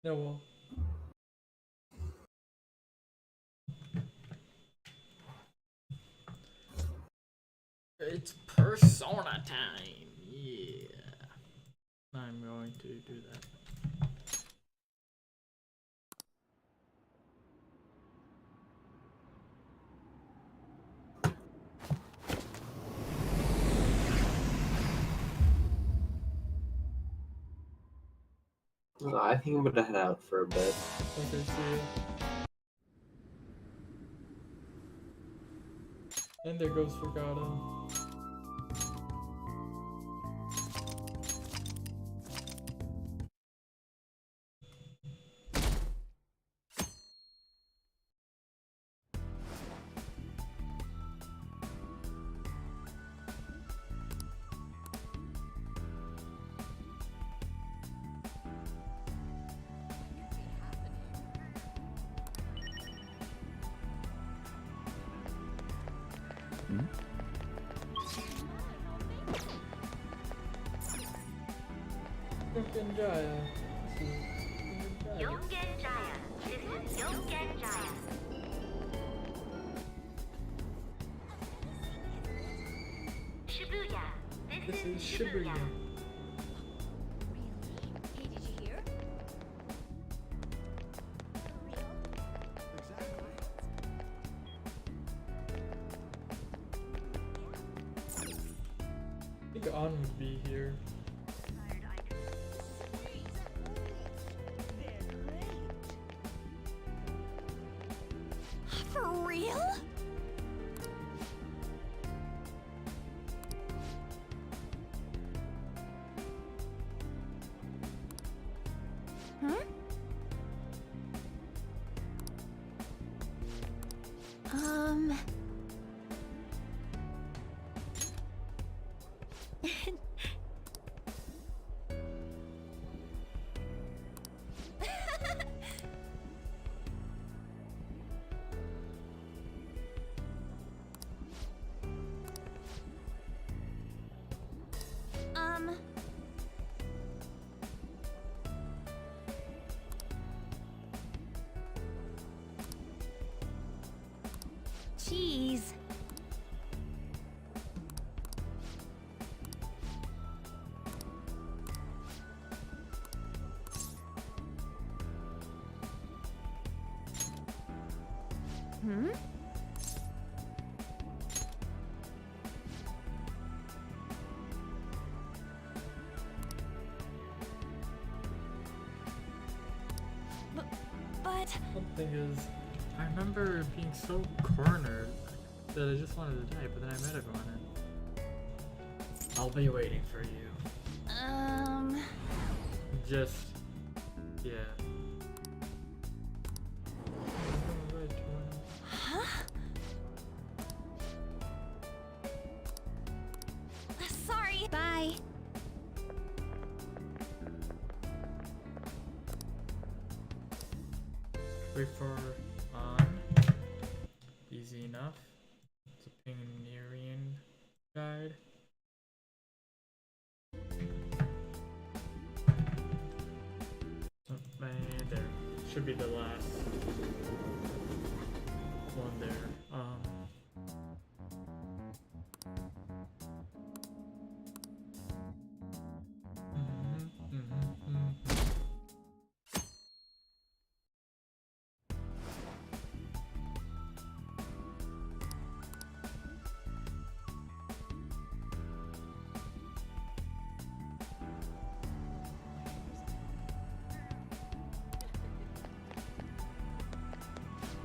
No, well. It's persona time. Yeah. I'm going to do that. I think I'm gonna head out for a bit. Okay, see ya. And there goes Forgotten. Jaya. Jaya. This is Jaya. Shibuya. This is Shibuya. Hey, did you hear? I think On would be here. For real? Huh? Cheese. Hmm? But Something is, I remember being so cornered that I just wanted to die, but then I met everyone and I'll be waiting for you. Just, yeah. Huh? Sorry. Bye. Wait for On. Easy enough. It's a Pioneerian guide. Oh, and there. Should be the last one there.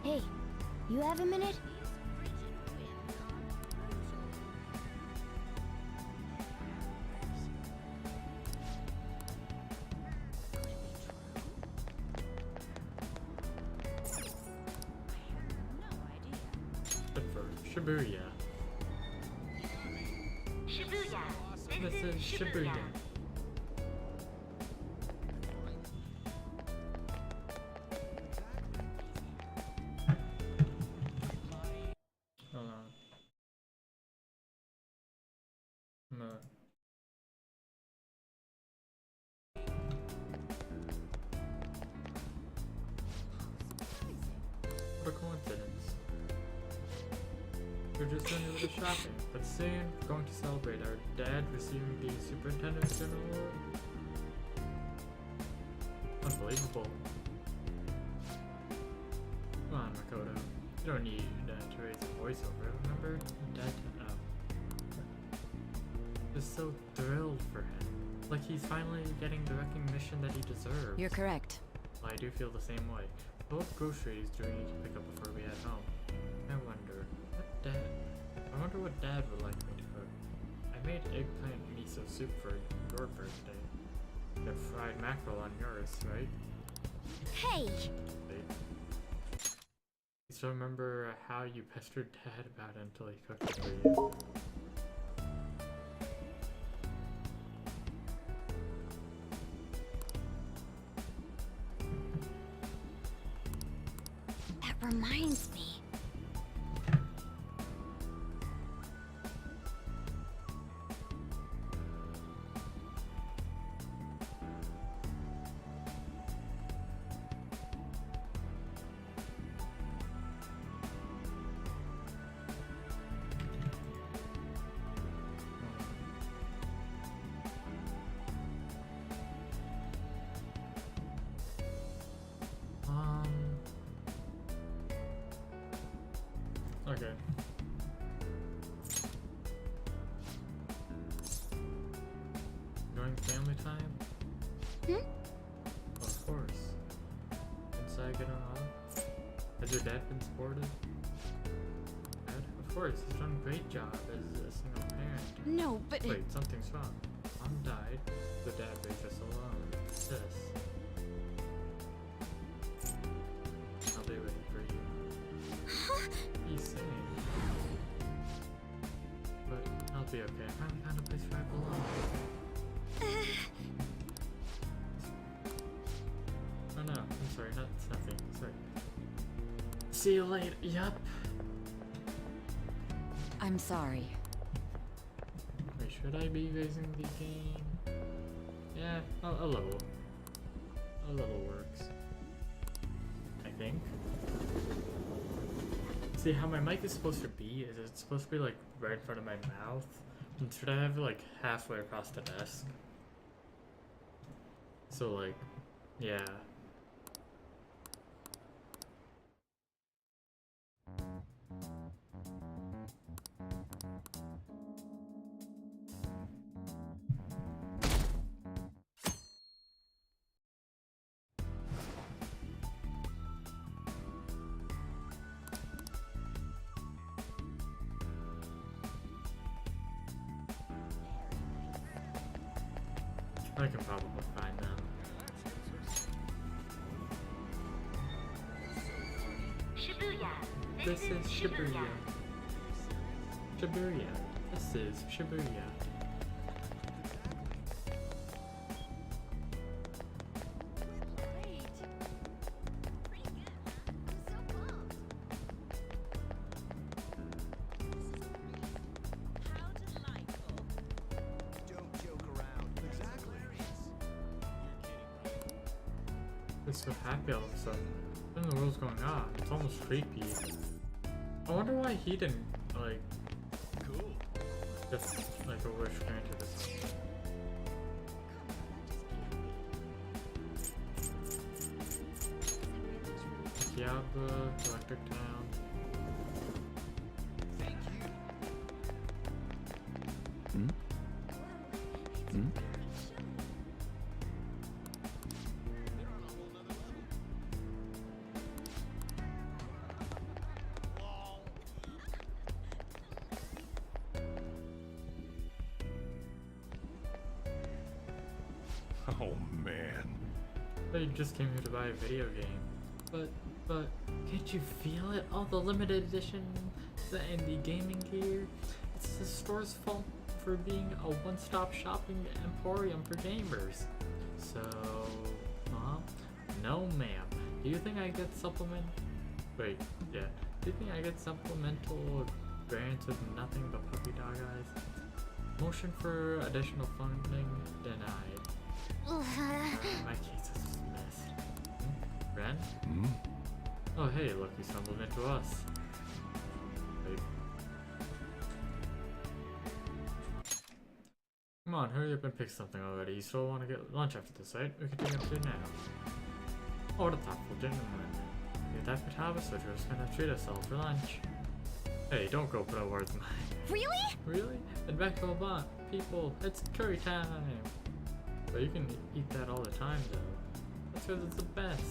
Hey, you have a minute? But for Shibuya. Shibuya. This is Shibuya. Hold on. No. What a coincidence. We're just doing a little shopping, but soon we're going to celebrate our dad receiving the Superintendent's General Award. Unbelievable. Come on, Makoto. You don't need to raise your voice over it, remember? Dad, just so thrilled for him. Like he's finally getting the recognition that he deserves. You're correct. Well, I do feel the same way. What groceries do we need to pick up before we head home? I wonder what Dad would like me to cook. I made eggplant miso soup for your birthday. The fried mackerel on yours, right? Hey! Wait. You still remember how you pestered Dad about it until he cooked it for you? That reminds me. Okay. Enjoying family time? Of course. Inside getting on? Has your dad been supportive? Dad? Of course, he's done a great job as a single parent. No, but Wait, something's wrong. Mom died, so Dad raised us alone. Sis. I'll be waiting for you. He's saying. But I'll be okay. I finally found a place where I belong. Oh no, I'm sorry, it's nothing. Sorry. See you later. Yup. I'm sorry. Wait, should I be raising the game? Yeah, a little. A little works. I think. See, how my mic is supposed to be is it's supposed to be like right in front of my mouth. And should I have it like halfway across the desk? So like, yeah. I can probably find them. Shibuya. This is Shibuya. Shibuya. This is Shibuya. I'm so happy all of a sudden. What in the world's going on? It's almost creepy. I wonder why he didn't, like, just, like, a wish granted or something. Diablo, Electric Town. Oh man. They just came here to buy a video game. But, can't you feel it? All the limited edition and the gaming gear. It's the store's fault for being a one-stop shopping emporium for gamers. So, no ma'am. Do you think I get supplement? Wait, yeah. Do you think I get supplemental grants with nothing but puppy dog eyes? Motion for additional funding denied. My case is dismissed. Ren? Oh hey, look, you stumbled into us. Wait. Come on, hurry up and pick something already. You still want to get lunch after this, right? We can take up to now. Oh, what a thoughtful gentleman. If that Pitava Switcher was gonna treat us all for lunch. Hey, don't go put words in my Really? Really? And back to Obama. People, it's curry time! But you can eat that all the time, though. That's because it's the best.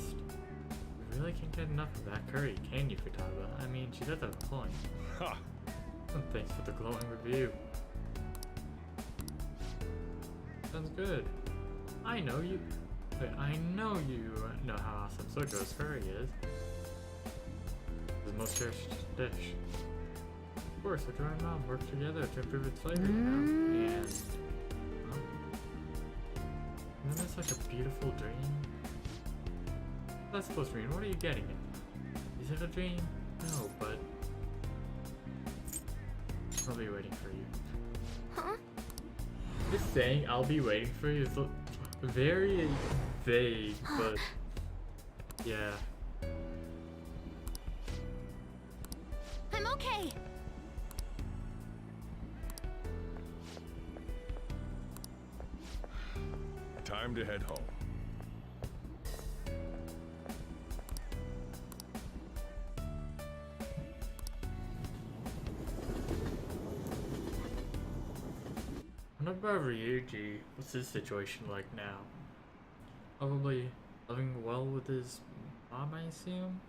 You really can't get enough of that curry, can you, Futaba? I mean, she does have a point. Ha! And thanks for the glowing review. Sounds good. I know you know how awesome Sojo's curry is. The most cherished dish. Of course, Sojo and Mom work together to improve its flavor, you know? And isn't this like a beautiful dream? That's supposed to mean, what are you getting at? Is it a dream? No, but I'll be waiting for you. Huh? Just saying I'll be waiting for you is very vague, but yeah. I'm okay. Time to head home. What about Ryuji? What's his situation like now? Probably living well with his mom, I assume?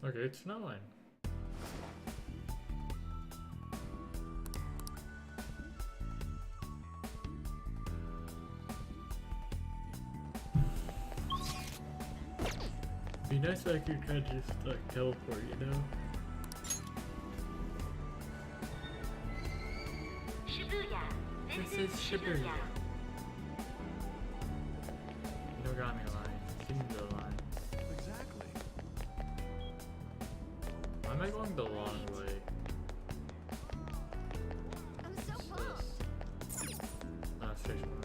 Okay, it's snowing. Be nice if I could kind of just like teleport, you know? Shibuya. This is Shibuya. Inogami line. Shinzo line. Exactly. Why am I going the long way? I'm so pumped. Station one.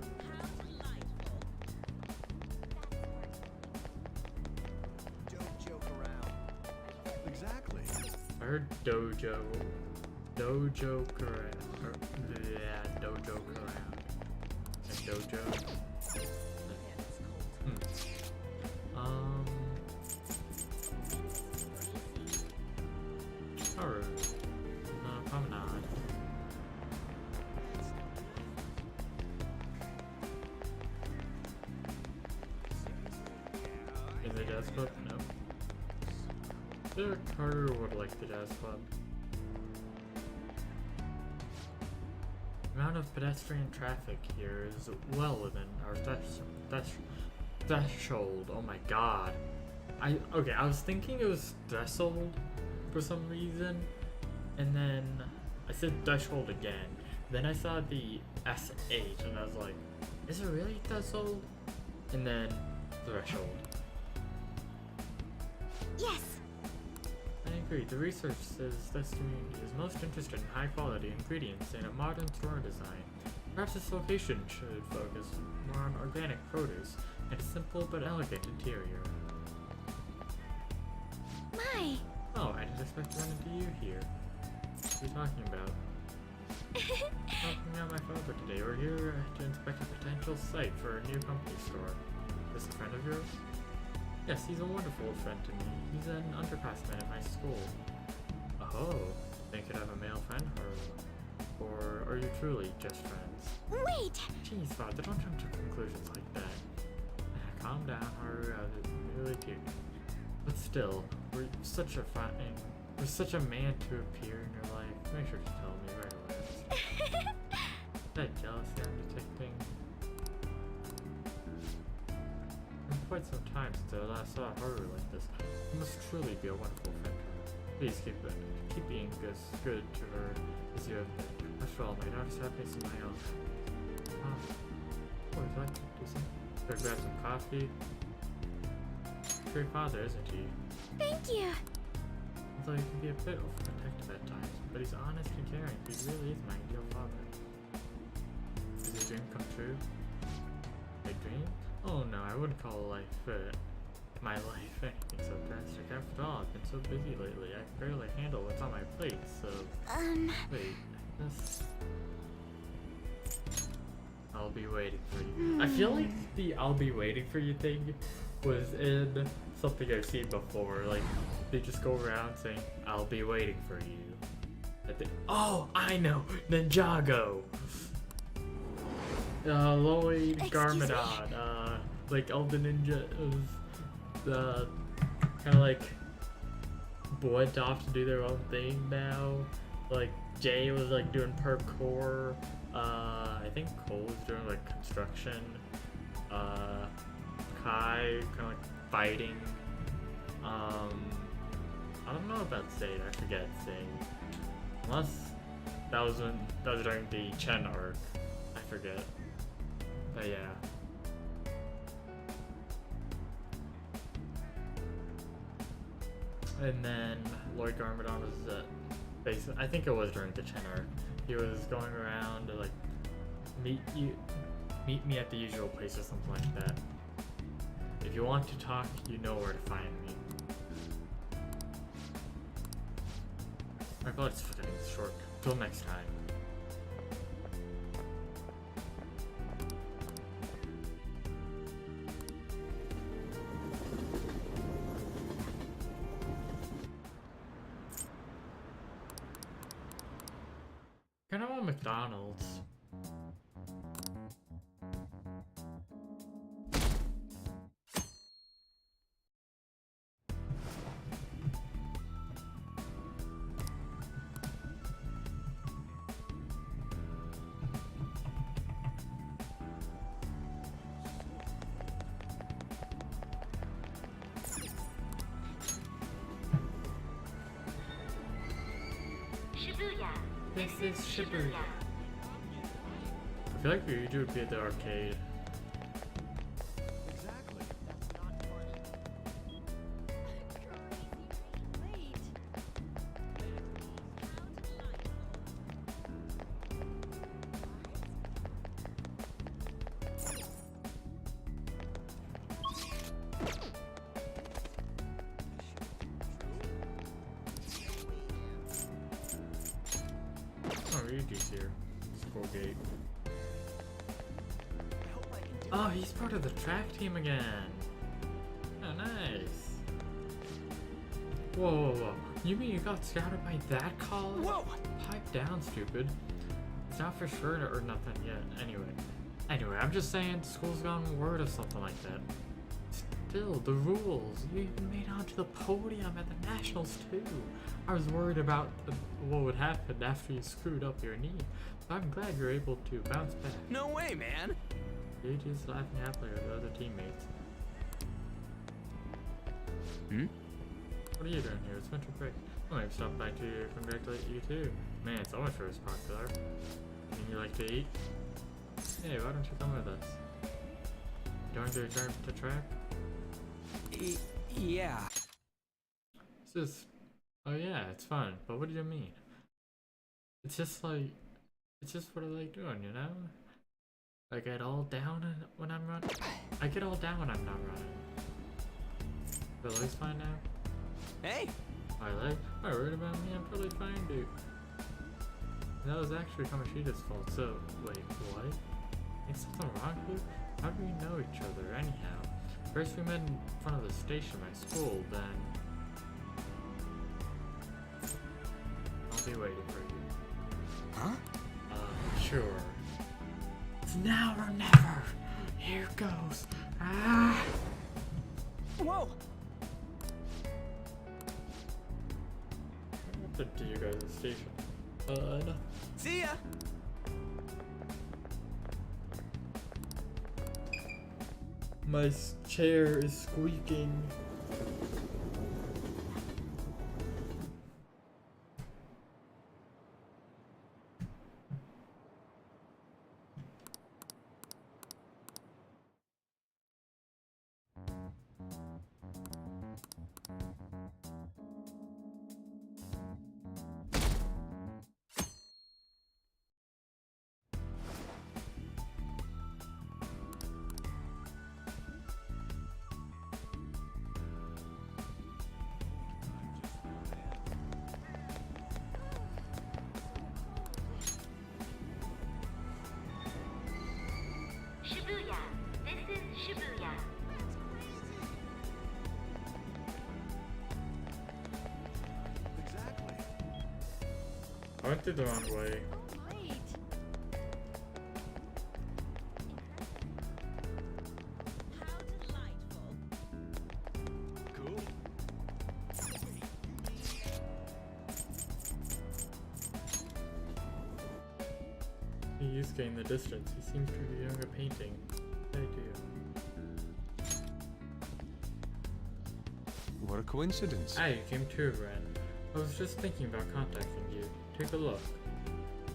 Don't joke around. Exactly. I heard dojo. Dojo around. Yeah, dojo around. And dojo. Haru. No, promenade. In the jazz club? No. Haru would like the jazz club. The amount of pedestrian traffic here is well within our threshold. Oh my god. I was thinking it was threshold for some reason, and then I said threshold again. Then I saw the SH and I was like, is it really threshold? And then threshold. Yes. I agree. The research says this community is most interested in high quality ingredients and a modern store design. Perhaps this location should focus more on organic produce and a simple but elegant interior. My. Oh, I didn't expect to run into you here. What are you talking about? Helping out my father today. We're here to inspect a potential site for a new company store. Is this a friend of yours? Yes, he's a wonderful friend to me. He's an underclassman at my school. Oh, they could have a male friend, or are you truly just friends? Wait. Jeez, Father, don't jump to conclusions like that. Calm down, Haru. I was really cute. But still, we're such a man to appear in your life. Make sure to tell me right away. That jealousy I'm detecting. In quite some time since I last saw Haru like this. You must truly be a wonderful friend. Please keep being as good to her as you have been. After all, my daughter's happiness is my own. Oh, would you like to do something? Or grab some coffee? Great father, isn't he? Thank you. Although he can be a bit overprotective at times, but he's honest and caring. He really is my ideal father. Did your dream come true? My dream? Oh no, I wouldn't call life my life anything so drastic. After all, I've been so busy lately, I can barely handle what's on my plate, so... Wait, this... I'll be waiting for you. I feel like the I'll be waiting for you thing was in something I've seen before. Like, they just go around saying, I'll be waiting for you. Oh, I know! Ninjago! Lloyd Garmadon, like all the ninjas, kinda like went off to do their own thing now. Like Jay was like doing parkour, I think Cole was doing like construction, Kai kinda like fighting, I don't know about Zayd, I forget Zayd. Unless that was during the Chen arc, I forget. But yeah. And then Lloyd Garmadon was basically, I think it was during the Chen arc. He was going around to like meet me at the usual place or something like that. If you want to talk, you know where to find me. I thought it's fucking short. Till next time. Kind of want McDonald's. Shibuya. This is Shibuya. I feel like Ryuji would be at the arcade. Exactly. Oh, Ryuji's here. School gate. Oh, he's part of the track team again. Oh, nice. Whoa, whoa, whoa. You mean you got scouted by that college? Whoa! Pipe down, stupid. It's not for sure or nothing yet. Anyway, I'm just saying school's gone word or something like that. Still, the rules. You even made onto the podium at the nationals too. I was worried about what would happen after you screwed up your knee, but I'm glad you're able to bounce back. No way, man. Yuji's laughing happily with the other teammates. What are you doing here? It's winter break. Well, I've stopped by to congratulate you too. Man, it's almost sure is popular. And you like to eat? Hey, why don't you come with us? Going to return to track? Yeah. It's just... Oh yeah, it's fun. But what do you mean? It's just like... It's just what I like doing, you know? I get all down when I'm running. I get all down when I'm not running. The leg's fine now? Hey. My leg? Are you worried about me? I'm totally fine, dude. That was actually Kamoshida's fault, so... Wait, what? Is something wrong here? How do we know each other, anyhow? First we met in front of the station at my school, then... I'll be waiting for you. Huh? Sure. It's now or never! Here goes! Ah! Whoa. What happened to you guys at the station? No. See ya. My chair is squeaking. I went through the wrong way. Right. How delightful. Cool. He is getting the distance. He seems to be doing a painting. I do. What a coincidence. Ah, you came too, Ren. I was just thinking about contacting you. Take a look.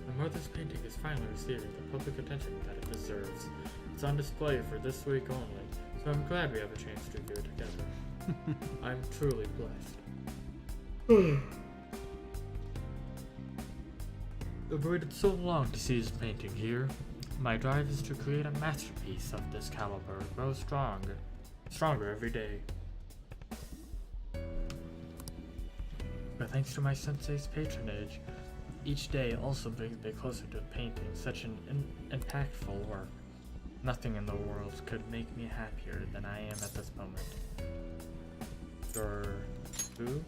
My mother's painting is finally receiving the public attention that it deserves. It's on display for this week only, so I'm glad we have a chance to view it together. I'm truly blessed. I've waited so long to see his painting here. My drive is to create a masterpiece of this caliber, grow stronger every day. But thanks to my sensei's patronage, each day also brings me closer to painting such an impactful work. Nothing in the world could make me happier than I am at this moment. Your who?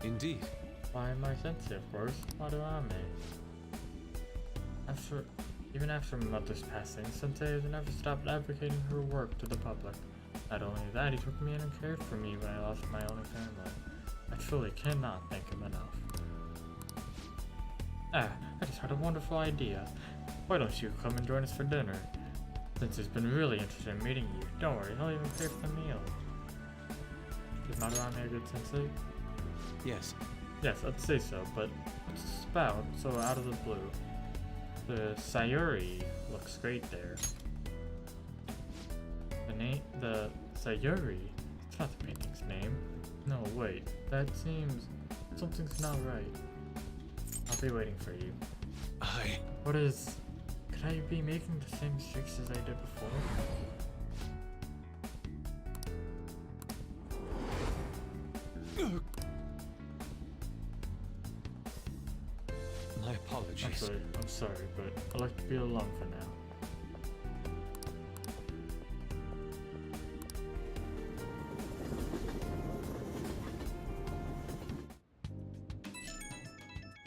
Indeed. Why, my sensei, of course. Madarame. Even after my mother's passing, Sensei has never stopped advocating her work to the public. Not only that, he took me in and cared for me when I lost my only family. I truly cannot thank him enough. Ah, I just had a wonderful idea. Why don't you come and join us for dinner? Since he's been really interested in meeting you, don't worry, he'll even pay for the meal. Is Madarame a good sensei? Yes. Yes, I'd say so, but what's about so out of the blue? The Sayuri looks great there. The Sayuri? It's not the painting's name. No, wait, that seems... something's not right. I'll be waiting for you. What is... could I be making the same mistakes as I did before? My apologies. I'm sorry, but I'd like to be alone for now.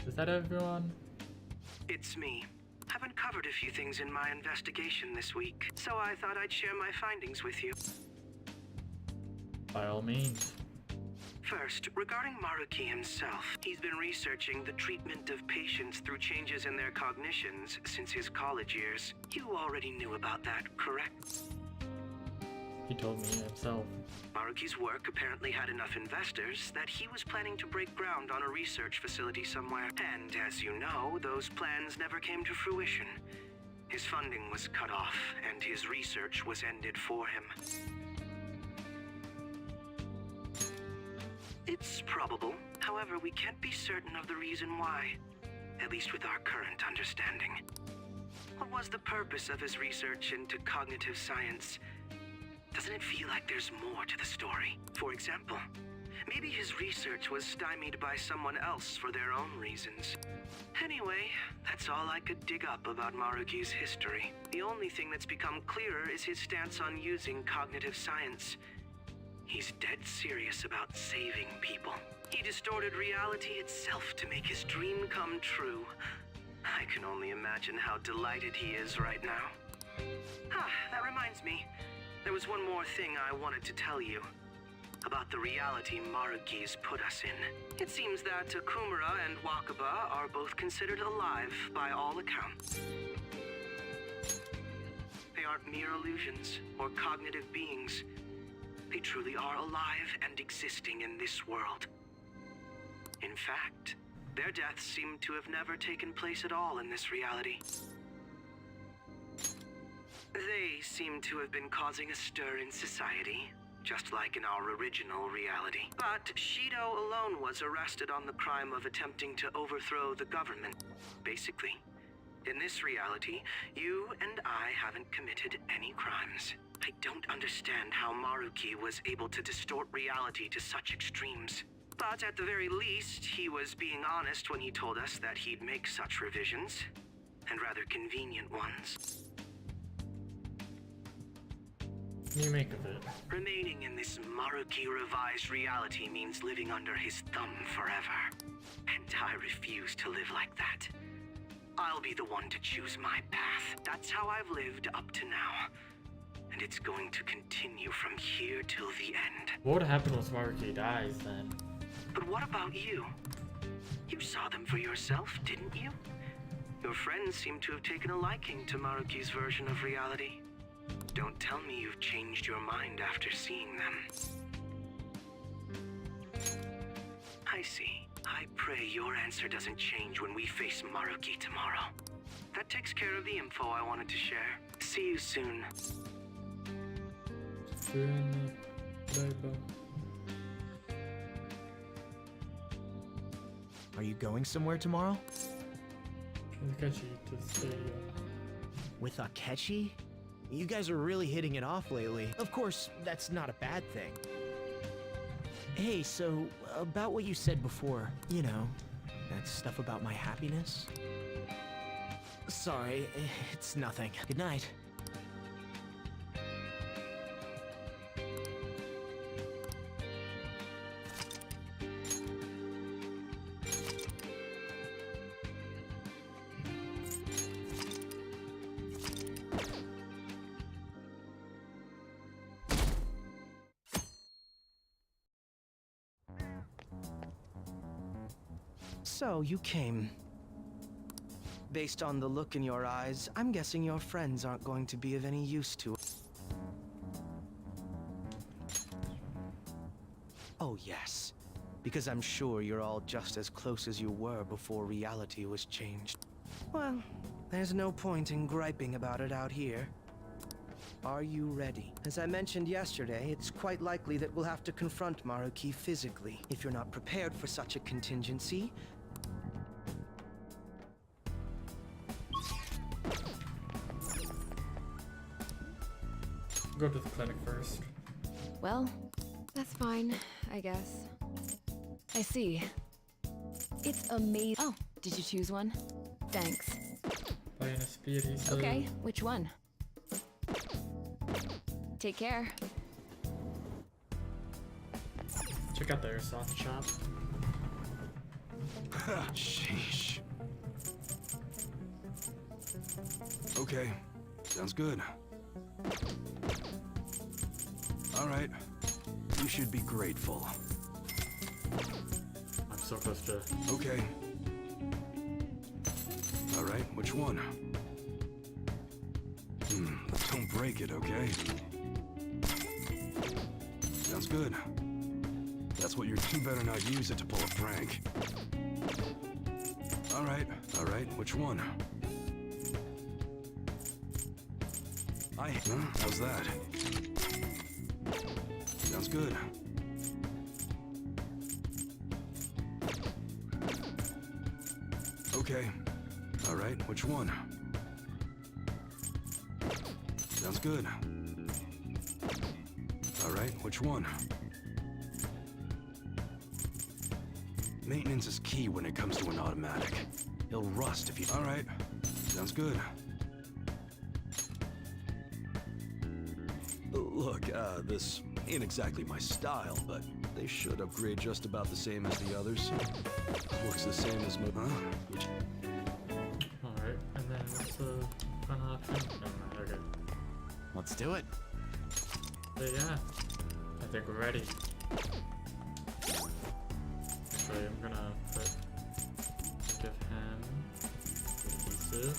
Is that everyone? It's me. I've uncovered a few things in my investigation this week, so I thought I'd share my findings with you. By all means. First, regarding Maruki himself, he's been researching the treatment of patients through changes in their cognitions since his college years. You already knew about that, correct? He told me himself. Maruki's work apparently had enough investors that he was planning to break ground on a research facility somewhere. And as you know, those plans never came to fruition. His funding was cut off, and his research was ended for him. It's probable. However, we can't be certain of the reason why. At least with our current understanding. What was the purpose of his research into cognitive science? Doesn't it feel like there's more to the story? For example, maybe his research was stymied by someone else for their own reasons. Anyway, that's all I could dig up about Maruki's history. The only thing that's become clearer is his stance on using cognitive science. He's dead serious about saving people. He distorted reality itself to make his dream come true. I can only imagine how delighted he is right now. That reminds me. There was one more thing I wanted to tell you. About the reality Maruki's put us in. It seems that Okumura and Wakaba are both considered alive by all accounts. They aren't mere illusions or cognitive beings. They truly are alive and existing in this world. In fact, their deaths seem to have never taken place at all in this reality. They seem to have been causing a stir in society, just like in our original reality. But Shido alone was arrested on the crime of attempting to overthrow the government. Basically, in this reality, you and I haven't committed any crimes. I don't understand how Maruki was able to distort reality to such extremes. But at the very least, he was being honest when he told us that he'd make such revisions, and rather convenient ones. What do you make of it? Remaining in this Maruki revised reality means living under his thumb forever. And I refuse to live like that. I'll be the one to choose my path. That's how I've lived up to now. And it's going to continue from here till the end. What would happen once Maruki dies then? But what about you? You saw them for yourself, didn't you? Your friends seem to have taken a liking to Maruki's version of reality. Don't tell me you've changed your mind after seeing them. I see. I pray your answer doesn't change when we face Maruki tomorrow. That takes care of the info I wanted to share. See you soon. Are you going somewhere tomorrow? Akechi to stay. With Akechi? You guys are really hitting it off lately. Of course, that's not a bad thing. Hey, so, about what you said before, you know, that stuff about my happiness? Sorry, it's nothing. Good night. So, you came. Based on the look in your eyes, I'm guessing your friends aren't going to be of any use to us. Oh, yes. Because I'm sure you're all just as close as you were before reality was changed. Well, there's no point in griping about it out here. Are you ready? As I mentioned yesterday, it's quite likely that we'll have to confront Maruki physically. If you're not prepared for such a contingency, Go to the clinic first. Well, that's fine, I guess. I see. It's amazing. Oh, did you choose one? Thanks. Buying a speed, he said. Okay, which one? Take care. Check out the airsoft shop. Sheesh. Okay, sounds good. All right, you should be grateful. I'm so close to. Okay. All right, which one? Don't break it, okay? Sounds good. That's what you better not use it to pull a prank. All right, which one? How's that? Sounds good. Okay. All right, which one? Sounds good. All right, which one? Maintenance is key when it comes to an automatic. It'll rust if you... All right, sounds good. Look, this ain't exactly my style, but they should upgrade just about the same as the others. Works the same as my... Huh? Alright, and then what's the final option? Never mind, okay. let's do it. So yeah, I think we're ready. Actually, I'm gonna give him adhesive.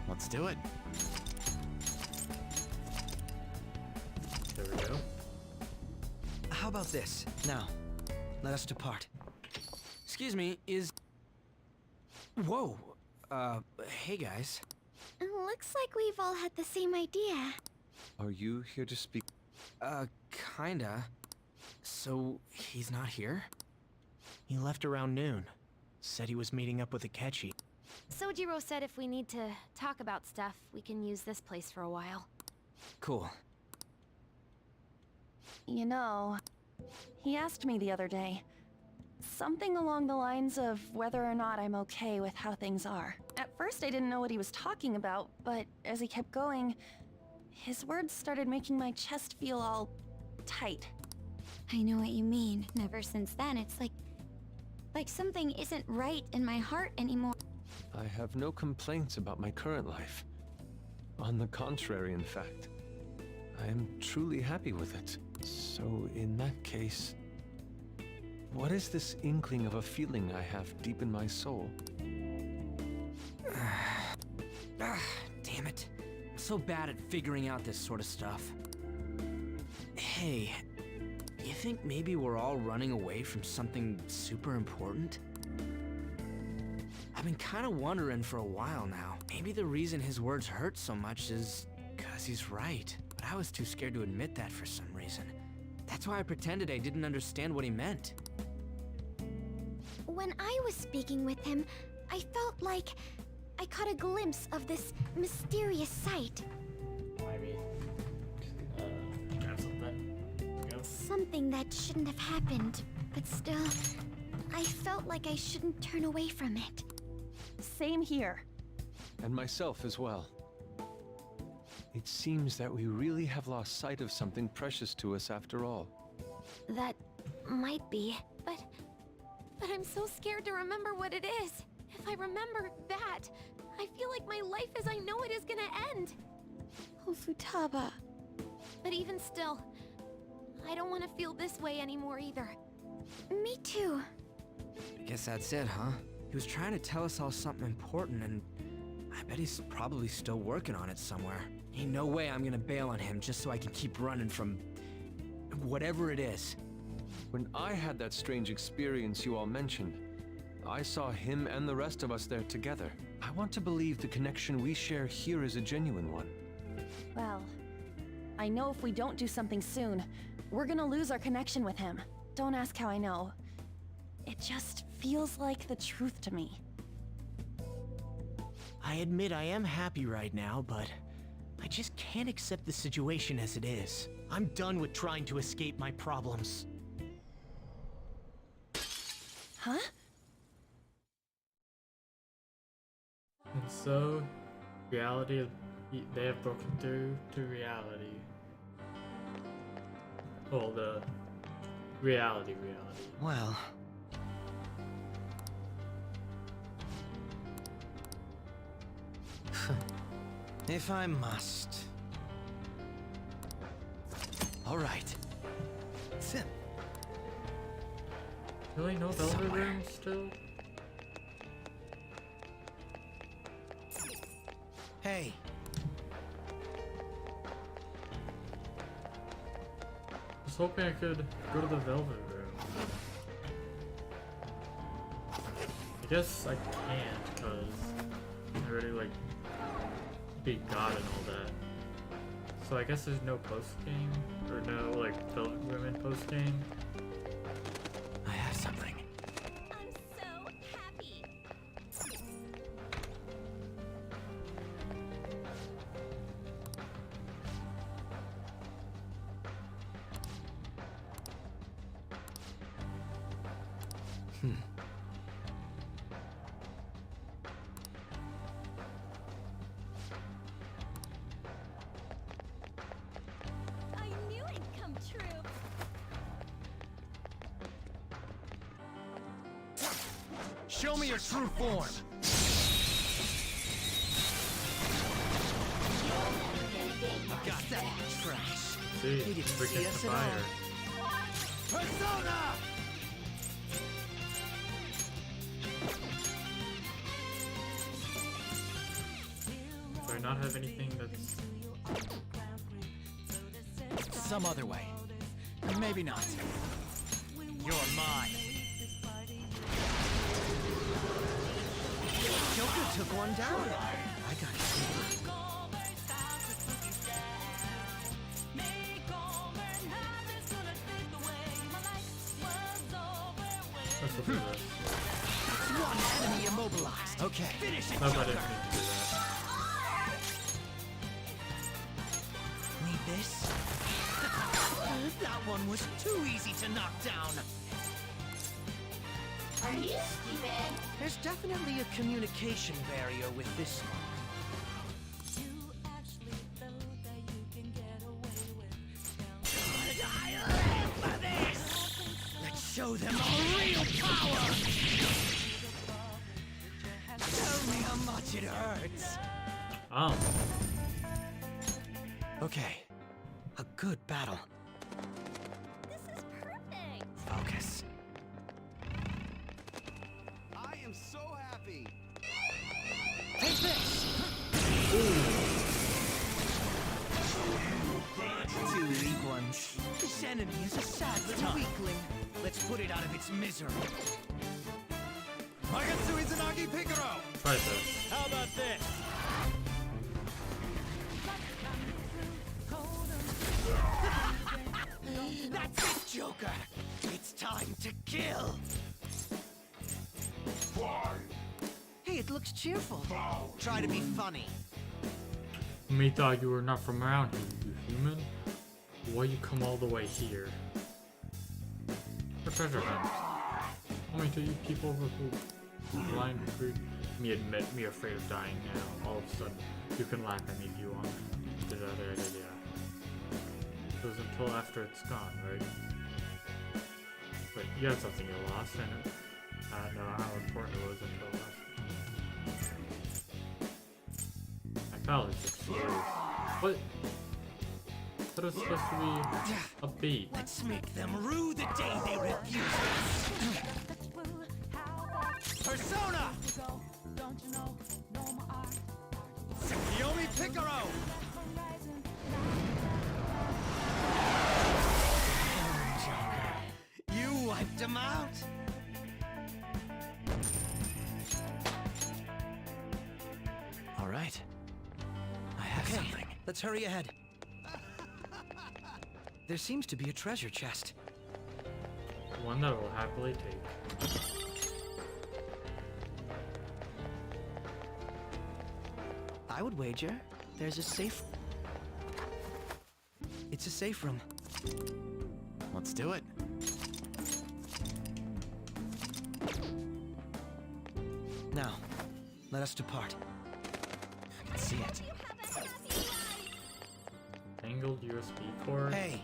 Let's do it. There we go. How about this? Now, let us depart. Excuse me, is... Whoa. Hey guys. Looks like we've all had the same idea. Are you here to speak? Kinda. So, he's not here? He left around noon. Said he was meeting up with Akechi. Sojiro said if we need to talk about stuff, we can use this place for a while. Cool. You know, he asked me the other day. Something along the lines of whether or not I'm okay with how things are. At first I didn't know what he was talking about, but as he kept going, his words started making my chest feel all tight. I know what you mean. Ever since then, it's like something isn't right in my heart anymore. I have no complaints about my current life. On the contrary, in fact. I am truly happy with it. So, in that case, what is this inkling of a feeling I have deep in my soul? Damn it. I'm so bad at figuring out this sort of stuff. Hey, do you think maybe we're all running away from something super important? I've been kind of wondering for a while now. Maybe the reason his words hurt so much is because he's right. But I was too scared to admit that for some reason. That's why I pretended I didn't understand what he meant. When I was speaking with him, I felt like I caught a glimpse of this mysterious sight. Maybe. Grab something. Go. Something that shouldn't have happened, but still, I felt like I shouldn't turn away from it. Same here. And myself as well. It seems that we really have lost sight of something precious to us after all. That might be, but I'm so scared to remember what it is. If I remember that, I feel like my life as I know it is gonna end. Oh, Futaba. But even still, I don't want to feel this way anymore either. Me too. I guess that's it, huh? He was trying to tell us all something important, and I bet he's probably still working on it somewhere. Ain't no way I'm gonna bail on him just so I can keep running from whatever it is. When I had that strange experience you all mentioned, I saw him and the rest of us there together. I want to believe the connection we share here is a genuine one. Well, I know if we don't do something soon, we're gonna lose our connection with him. Don't ask how I know. It just feels like the truth to me. I admit I am happy right now, but I just can't accept the situation as it is. I'm done with trying to escape my problems. Huh? And so, they have broken through to reality. Well, the reality. Well... if I must. All right. Sim. Really, no velvet room still? Hey. I was hoping I could go to the velvet room. I guess I can't, because I already, like, beat God and all that. So I guess there's no post-game, or no, like, velvet room in post-game. I have something. I'm so happy. I knew it'd come true. Show me your true form. Got that trash. See, He didn't we see get us the at all. fire. Persona! Do I not have anything that's... Some other way. Maybe not. You're mine. Joker took one down. I got it. Let's look at this. One enemy immobilized. Okay. Finish it, No, I Joker. didn't mean to do that. Need this? That one was too easy to knock down. Are you stupid? There's definitely a communication barrier with this one. show them our real power! Tell me how much it hurts! Oh. Okay, a good battle. This is perfect. Focus. I am so happy. Take this! Two weak ones. This enemy is a sad little weakling. Let's put it out of its misery. Try this. How about this? That's it, Joker! It's time to kill! Hey, it looks cheerful. Try to be funny. Me thought you were not from around here, you human. Why you come all the way here? For treasure hunt. Only to you people who blind food. Me admit me afraid of dying now. All of a sudden, you can laugh at me if you want. Yeah. It was until after it's gone, right? But you had something you lost, and I don't know how important it was until last. I felt it exploded. What? That was supposed to be a beat. Let's make them rue the day they refuse us. Persona! Yomi Picaro! Joker, you wiped him out! All right. I have something. Let's hurry ahead. There seems to be a treasure chest. One that will happily take. I would wager there's a safe... It's a safe room. Let's do it. Now, let us depart. I can see it. Tangled USB cord. Hey!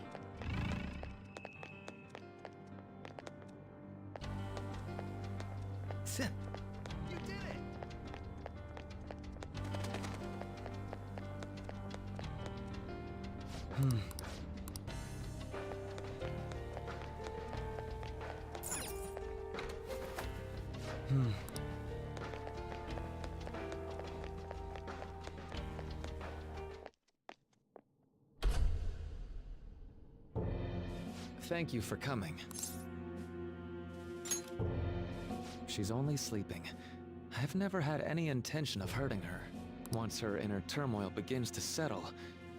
Sim. You did it! Thank you for coming. She's only sleeping. I've never had any intention of hurting her. Once her inner turmoil begins to settle,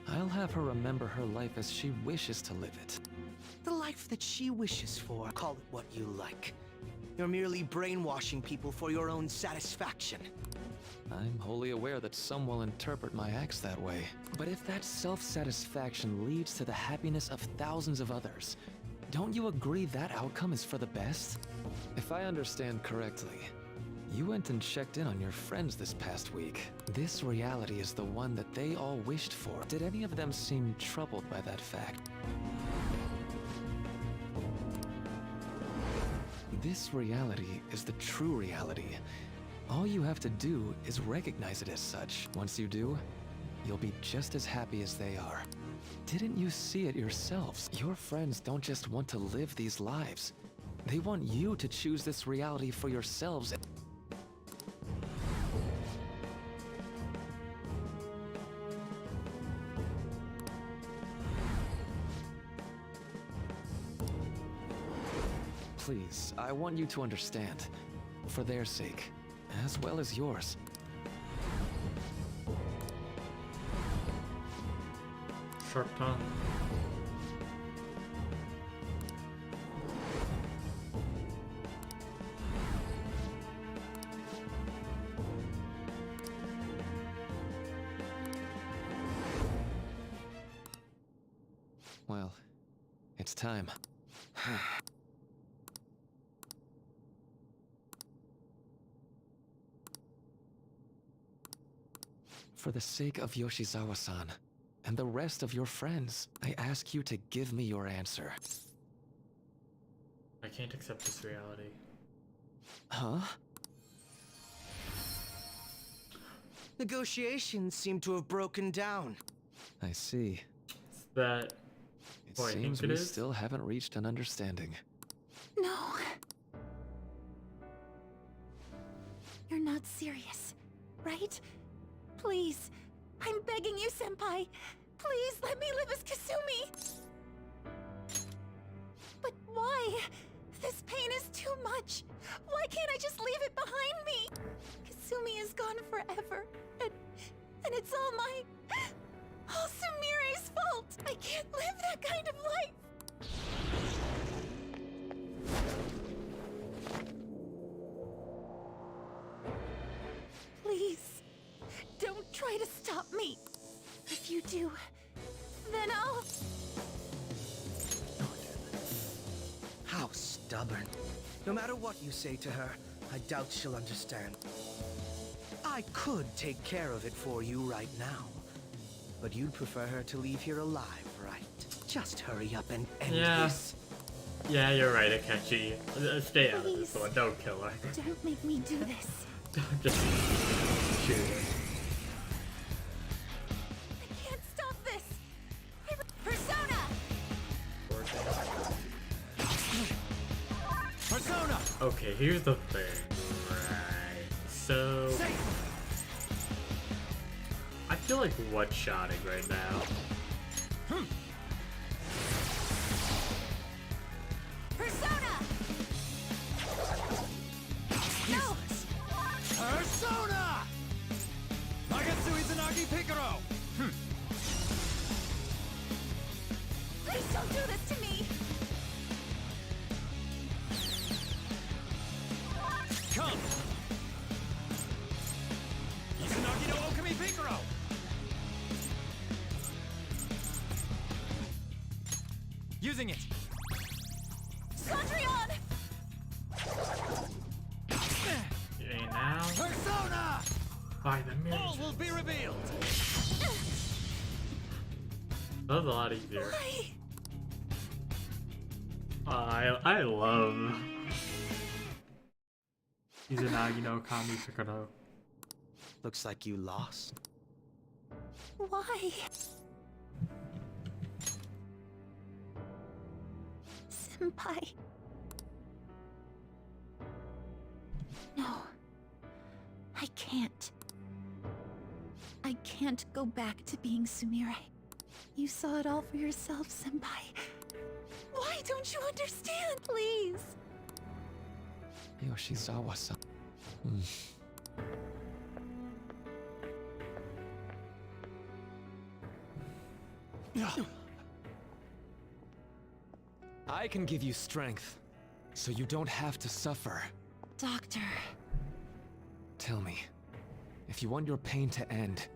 I'll have her remember her life as she wishes to live it. The life that she wishes for. Call it what you like. You're merely brainwashing people for your own satisfaction. I'm wholly aware that some will interpret my acts that way. But if that self-satisfaction leads to the happiness of thousands of others, don't you agree that outcome is for the best? If I understand correctly, you went and checked in on your friends this past week. This reality is the one that they all wished for. Did any of them seem troubled by that fact? This reality is the true reality. All you have to do is recognize it as such. Once you do, you'll be just as happy as they are. Didn't you see it yourselves? Your friends don't just want to live these lives. They want you to choose this reality for yourselves. Please, I want you to understand. For their sake, as well as yours. Sharp tongue. Well, it's time. For the sake of Yoshizawa-san, and the rest of your friends, I ask you to give me your answer. I can't accept this reality. Huh? Negotiations seem to have broken down. I see. It's that. It Oh, I seems think we it is? still haven't reached an understanding. No. You're not serious, right? Please. I'm begging you, Senpai. Please let me live as Kasumi. But why? This pain is too much. Why can't I just leave it behind me? Kasumi is gone forever. And it's all Sumire's fault. I can't live that kind of life. Please, don't try to stop me. If you do, then I'll... How stubborn. No matter what you say to her, I doubt she'll understand. I could take care of it for you right now. But you'd prefer her to leave here alive, right? Just hurry up and end this. Yeah, you're right, Akechi. Stay out of this Please. one. Don't kill her. Don't make me do this. Don't just shoot her. I can't stop this. Persona! Persona! Okay, here's the thing. Right. So I feel like one-shotting right now. Persona! No! Persona! Magatsu Izanagi Picaro! Please don't do this to me! Come! Izanagi no Okami Picaro! Using it! Sondrion! Okay, now Persona! by the mirror. All will be revealed! That was a lot easier. Why? I love Izanagi no Kami Picaro. Looks like you lost. Why? Senpai. No. I can't. I can't go back to being Sumire. You saw it all for yourself, Senpai. Why don't you understand, please? Yoshizawa-san. I can give you strength, so you don't have to suffer. Doctor. Tell me, if you want your pain to end,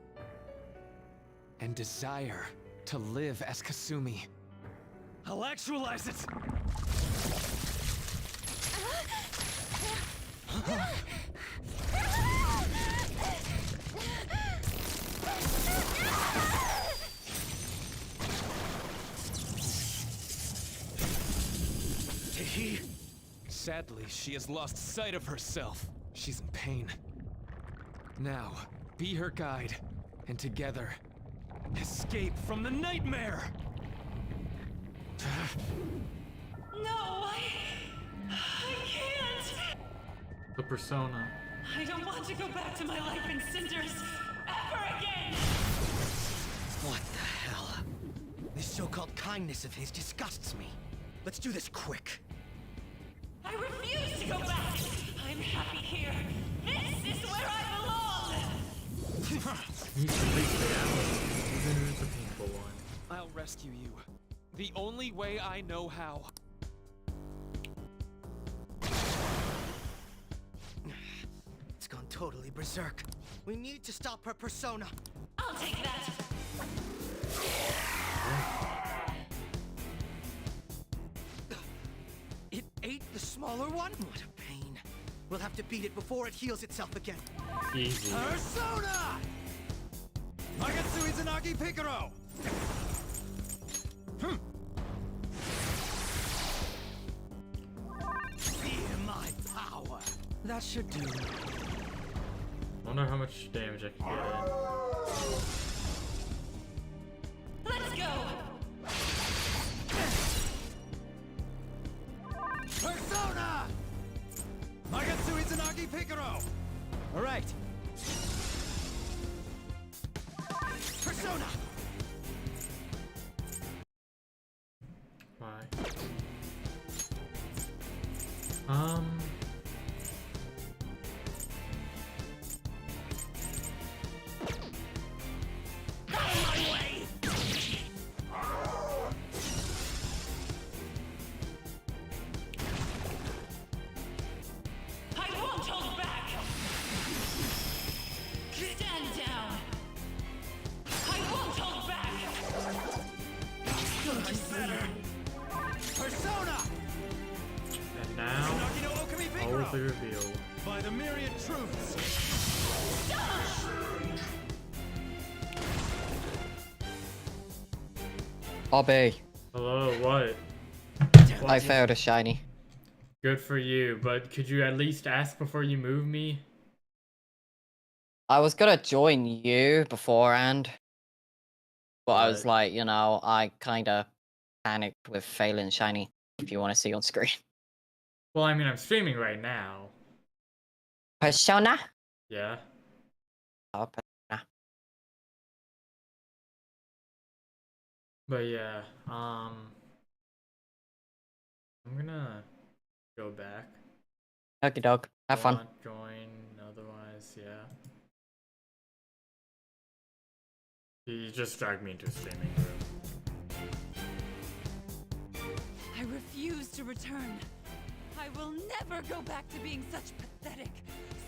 and desire to live as Kasumi, I'll actualize it! Sadly, she has lost sight of herself. She's in pain. Now, be her guide, and together, escape from the nightmare! No, I can't. The persona. I don't want to go back to my life in cinders ever again. What the hell? This so-called kindness of his disgusts me. Let's do this quick. I refuse to go back. I'm happy here. This is where I belong. He's the big reality, even if it's a painful one. I'll rescue you. The only way I know how. It's gone totally berserk. We need to stop her persona. I'll take that. It ate the smaller one? What a pain. We'll have to beat it before it heals itself again. Easy. Persona! Magatsu Izanagi Picaro! That should do. Wonder how much damage I can get in. Let's go! Persona! Magatsu Izanagi Picaro! Alright. Persona! Why? I won't hold back! Stand down! I won't hold back! Go to sleep! Persona! And now, Izanagi no Okami all will be Picaro! revealed. By the myriad truths! Bobby, Hello, what? I failed a shiny. Good for you, but could you at least ask before you move me? I was gonna join you beforehand, but I was Right. like, you know, I kinda panicked with failing shiny, if you want to see on screen. Well, I mean, I'm streaming right now. Persona? Yeah. Oh, Persona. But yeah, I'm gonna go back. Okie doke. Have fun. Want, join, otherwise, yeah. He just dragged me into a streaming room. I refuse to return. I will never go back to being such pathetic,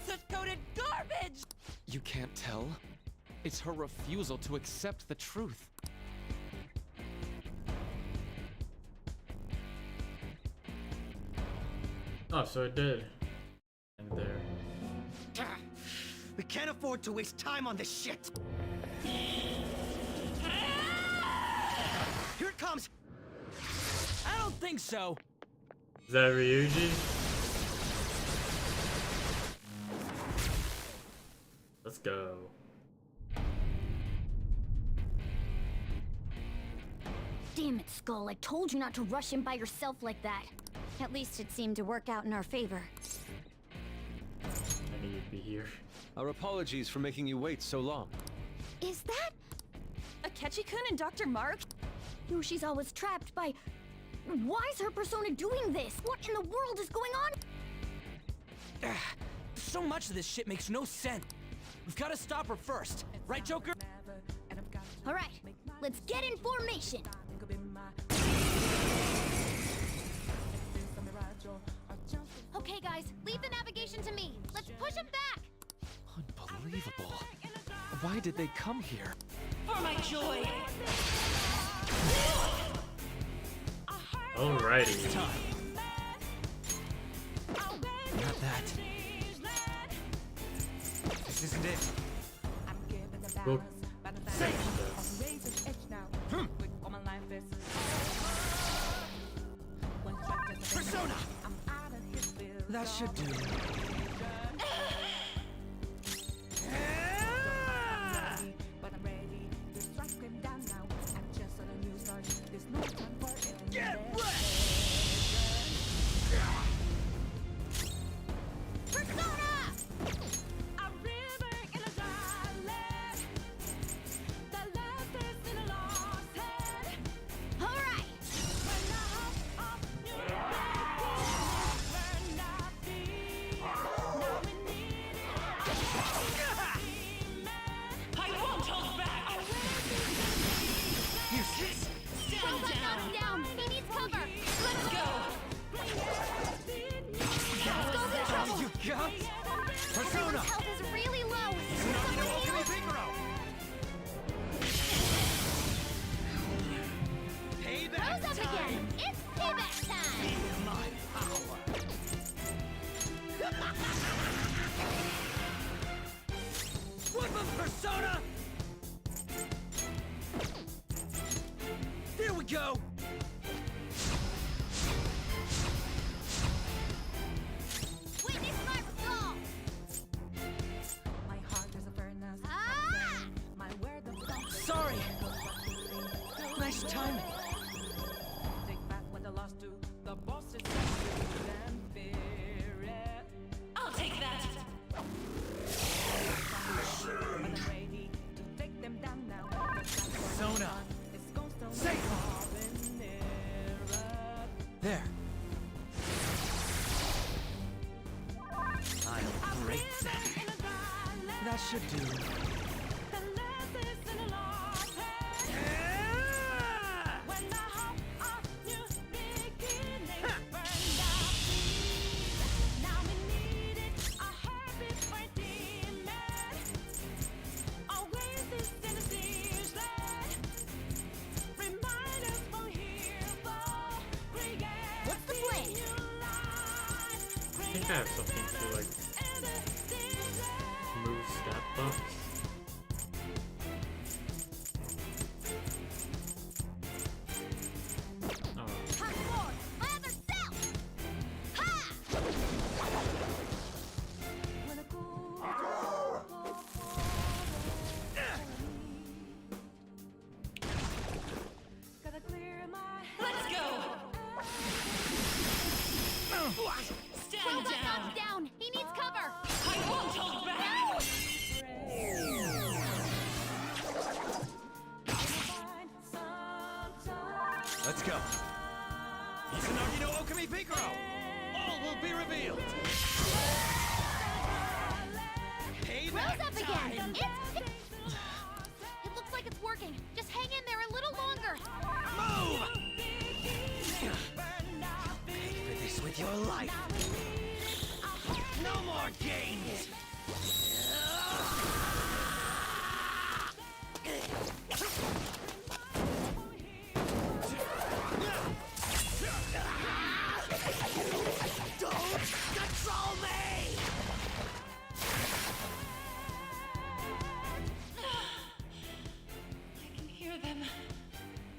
soot-coated garbage! You can't tell? It's her refusal to accept the truth. Oh, so it did. And there. We can't afford to waste time on this shit! Here it comes! I don't think so. Is that Ryuji? Let's go. Damn it, Skull. I told you not to rush in by yourself like that. At least it seemed to work out in our favor. I need to be here. Our apologies for making you wait so long. Is that? Akechi-kun and Dr. Mark? Yoshi's always trapped by... Why is her persona doing this? What in the world is going on? So much of this shit makes no sense. We've got to stop her first. Right, Joker? Alright, let's get in formation. Okay, guys, leave the navigation to me. Let's push him back. Unbelievable. Why did they come here? For my joy! Alrighty. Not that. This isn't it. We'll finish this. Persona! That should do. Get ready! Persona! Alright! I won't hold back! Useless! Stand Robot down! knocked down! He needs cover! Let's go! Skull's in trouble! You got? Persona! His health is really low! Izanagi no Someone heal Okami him! Picaro! Payback Rose up time! again! It's payback time! Feel my power! Whip of Persona! There we go! Witness my resolve! Just timing. Take back what I lost to the bosses and fear it. I'll take that. Ready to take them down now. Sona. Safe. There. I'll break that. That should do. I think I have something to like move stat buffs. Down! He needs cover! I won't hold back! Let's go. Izanagi no Okami Pikaro! All will be revealed! Rose up again! It looks like it's working. Just hang in there a little longer. Move! Pay for this with your life. No more games! Don't control me! I can hear them.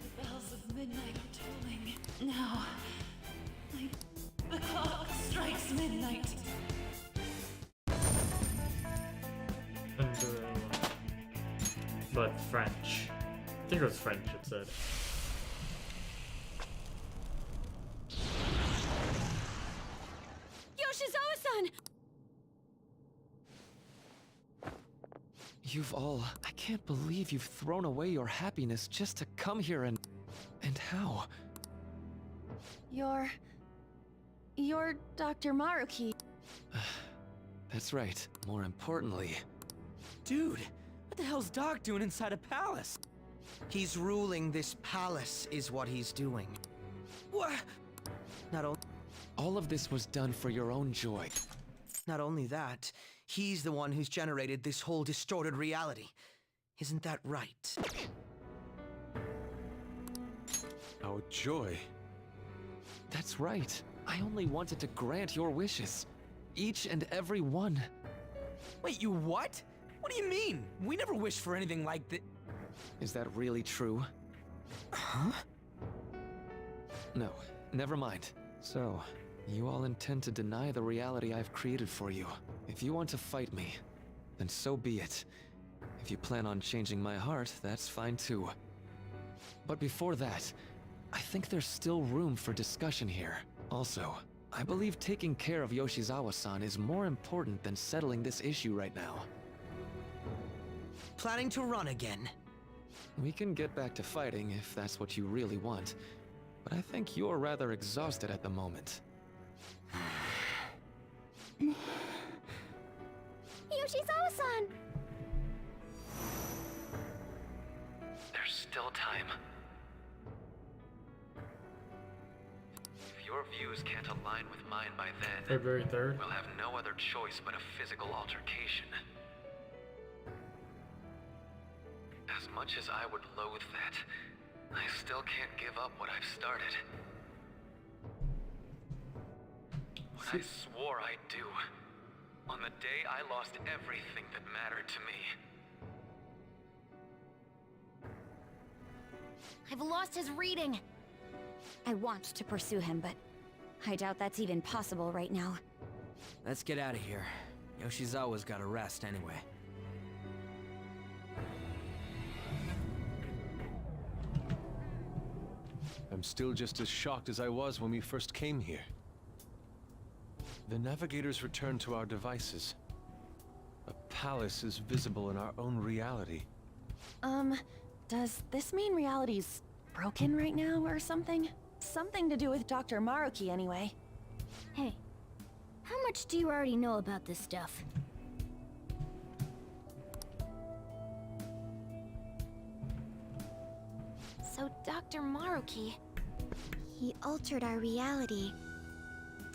The bells of midnight are tolling. Now, the clock strikes midnight. But French. I think it was French, it said. Yoshizawa-san! You've all... I can't believe you've thrown away your happiness just to come here and... And how? You're Dr. Maruki. That's right. More importantly... Dude, what the hell's Doc doing inside a palace? He's ruling this palace is what he's doing. What? Not only... All of this was done for your own joy. Not only that, he's the one who's generated this whole distorted reality. Isn't that right? Our joy. That's right. I only wanted to grant your wishes. Each and every one. Wait, you what? What do you mean? We never wished for anything like that. Is that really true? Huh? No, never mind. So, you all intend to deny the reality I've created for you. If you want to fight me, then so be it. If you plan on changing my heart, that's fine too. But before that, I think there's still room for discussion here. Also, I believe taking care of Yoshizawa-san is more important than settling this issue right now. Planning to run again? We can get back to fighting if that's what you really want, but I think you're rather exhausted at the moment. Yoshizawa-san! There's still time. If your views can't align with mine by then, February 3rd? we'll have no other choice but a physical altercation. As much as I would loathe that, I still can't give up what I've started. What I swore I'd do. On the day I lost everything that mattered to me. I've lost his reading. I want to pursue him, but I doubt that's even possible right now. Let's get out of here. Yoshizawa's gotta rest anyway. I'm still just as shocked as I was when we first came here. The navigators returned to our devices. A palace is visible in our own reality. Does this mean reality's broken right now or something? Something to do with Dr. Maruki anyway. Hey, how much do you already know about this stuff? So Dr. Maruki, he altered our reality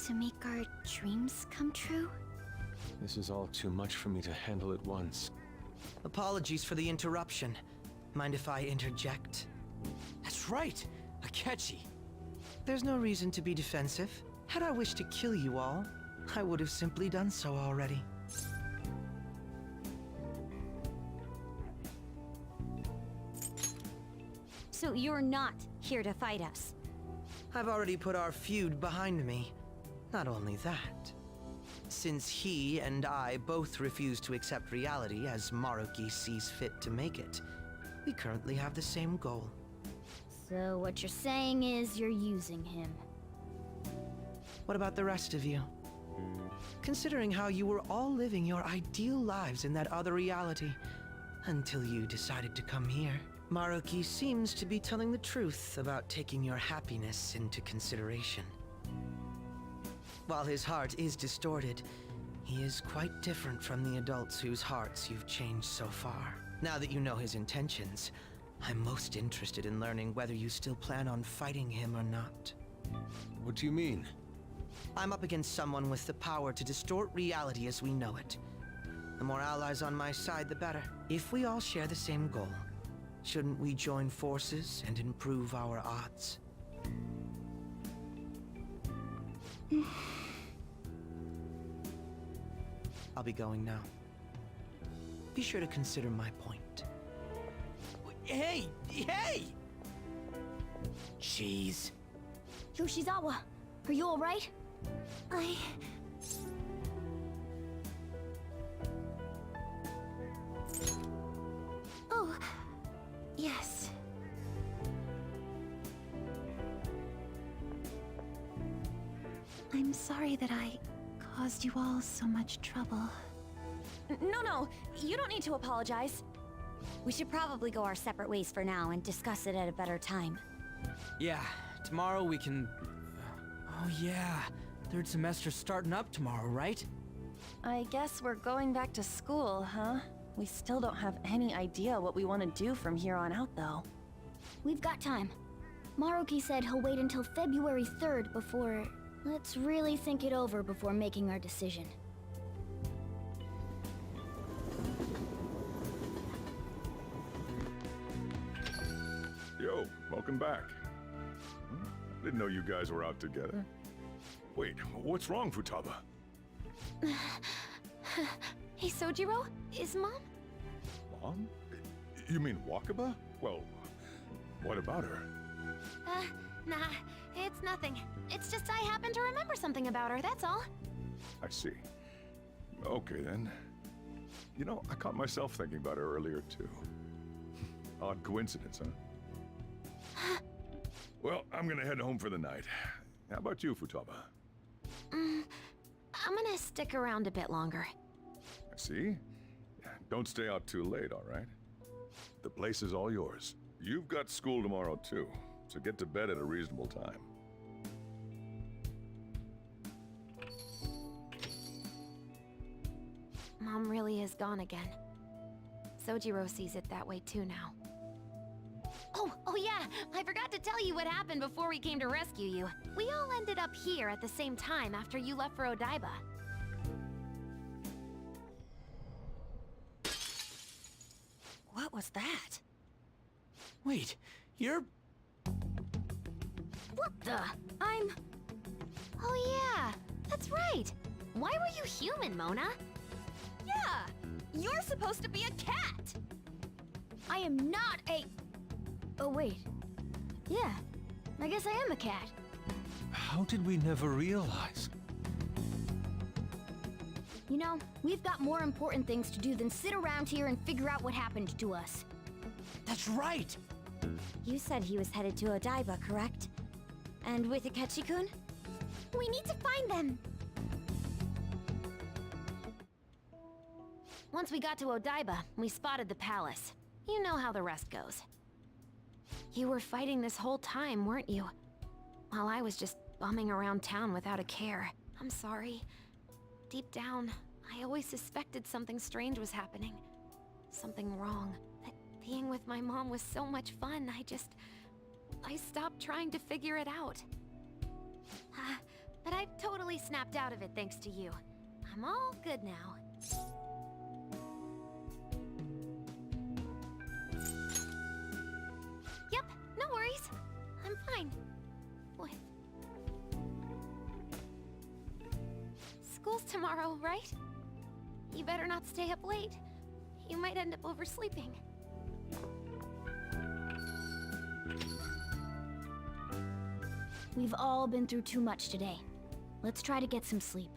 to make our dreams come true? This is all too much for me to handle at once. Apologies for the interruption. Mind if I interject? That's right, Akechi. There's no reason to be defensive. Had I wished to kill you all, I would have simply done so already. So you're not here to fight us? I've already put our feud behind me. Not only that, since he and I both refuse to accept reality as Maruki sees fit to make it, we currently have the same goal. So what you're saying is you're using him. What about the rest of you? Considering how you were all living your ideal lives in that other reality, until you decided to come here, Maruki seems to be telling the truth about taking your happiness into consideration. While his heart is distorted, he is quite different from the adults whose hearts you've changed so far. Now that you know his intentions, I'm most interested in learning whether you still plan on fighting him or not. What do you mean? I'm up against someone with the power to distort reality as we know it. The more allies on my side, the better. If we all share the same goal, shouldn't we join forces and improve our odds? I'll be going now. Be sure to consider my point. Hey! Hey! Jeez. Yoshizawa, are you alright? Oh, yes. I'm sorry that I caused you all so much trouble. No, you don't need to apologize. We should probably go our separate ways for now and discuss it at a better time. Yeah, tomorrow we can... Oh yeah, third semester's starting up tomorrow, right? I guess we're going back to school, huh? We still don't have any idea what we want to do from here on out, though. We've got time. Maruki said he'll wait until February 3rd before... Let's really think it over before making our decision. Yo, welcome back. Didn't know you guys were out together. Wait, what's wrong, Futaba? Hey, Sojiro? Is Mom? Mom? You mean Wakaba? Well, what about her? Nah, it's nothing. It's just I happen to remember something about her, that's all. I see. Okay, then. You know, I caught myself thinking about her earlier, too. Odd coincidence, huh? Well, I'm gonna head home for the night. How about you, Futaba? I'm gonna stick around a bit longer. I see. Don't stay out too late, all right? The place is all yours. You've got school tomorrow, too, so get to bed at a reasonable time. Mom really is gone again. Sojiro sees it that way too now. Oh yeah, I forgot to tell you what happened before we came to rescue you. We all ended up here at the same time after you left for Odaiba. What was that? Wait, you're... What the? Oh yeah, that's right. Why were you human, Mona? Yeah! You're supposed to be a cat! I am not a... Oh wait. Yeah, I guess I am a cat. How did we never realize? You know, we've got more important things to do than sit around here and figure out what happened to us. That's right! You said he was headed to Odaiba, correct? And with Akechi-kun? We need to find them! Once we got to Odaiba, we spotted the palace. You know how the rest goes. You were fighting this whole time, weren't you? While I was just bumming around town without a care. I'm sorry. Deep down, I always suspected something strange was happening. Something wrong. That being with my mom was so much fun, I stopped trying to figure it out. But I've totally snapped out of it thanks to you. I'm all good now. Yep, no worries. I'm fine. What? School's tomorrow, right? You better not stay up late. You might end up oversleeping. We've all been through too much today. Let's try to get some sleep.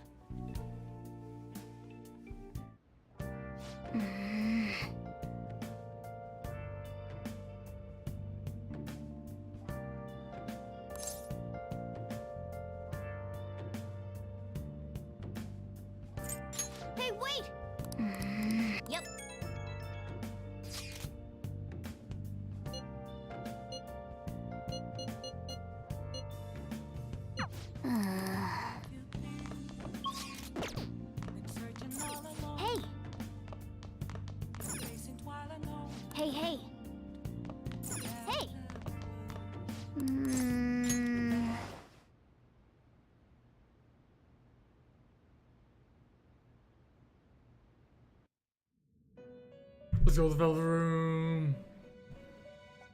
Hey, wait! Yep. Hey! Hey, hey! Hey! Let's go to the velvet room.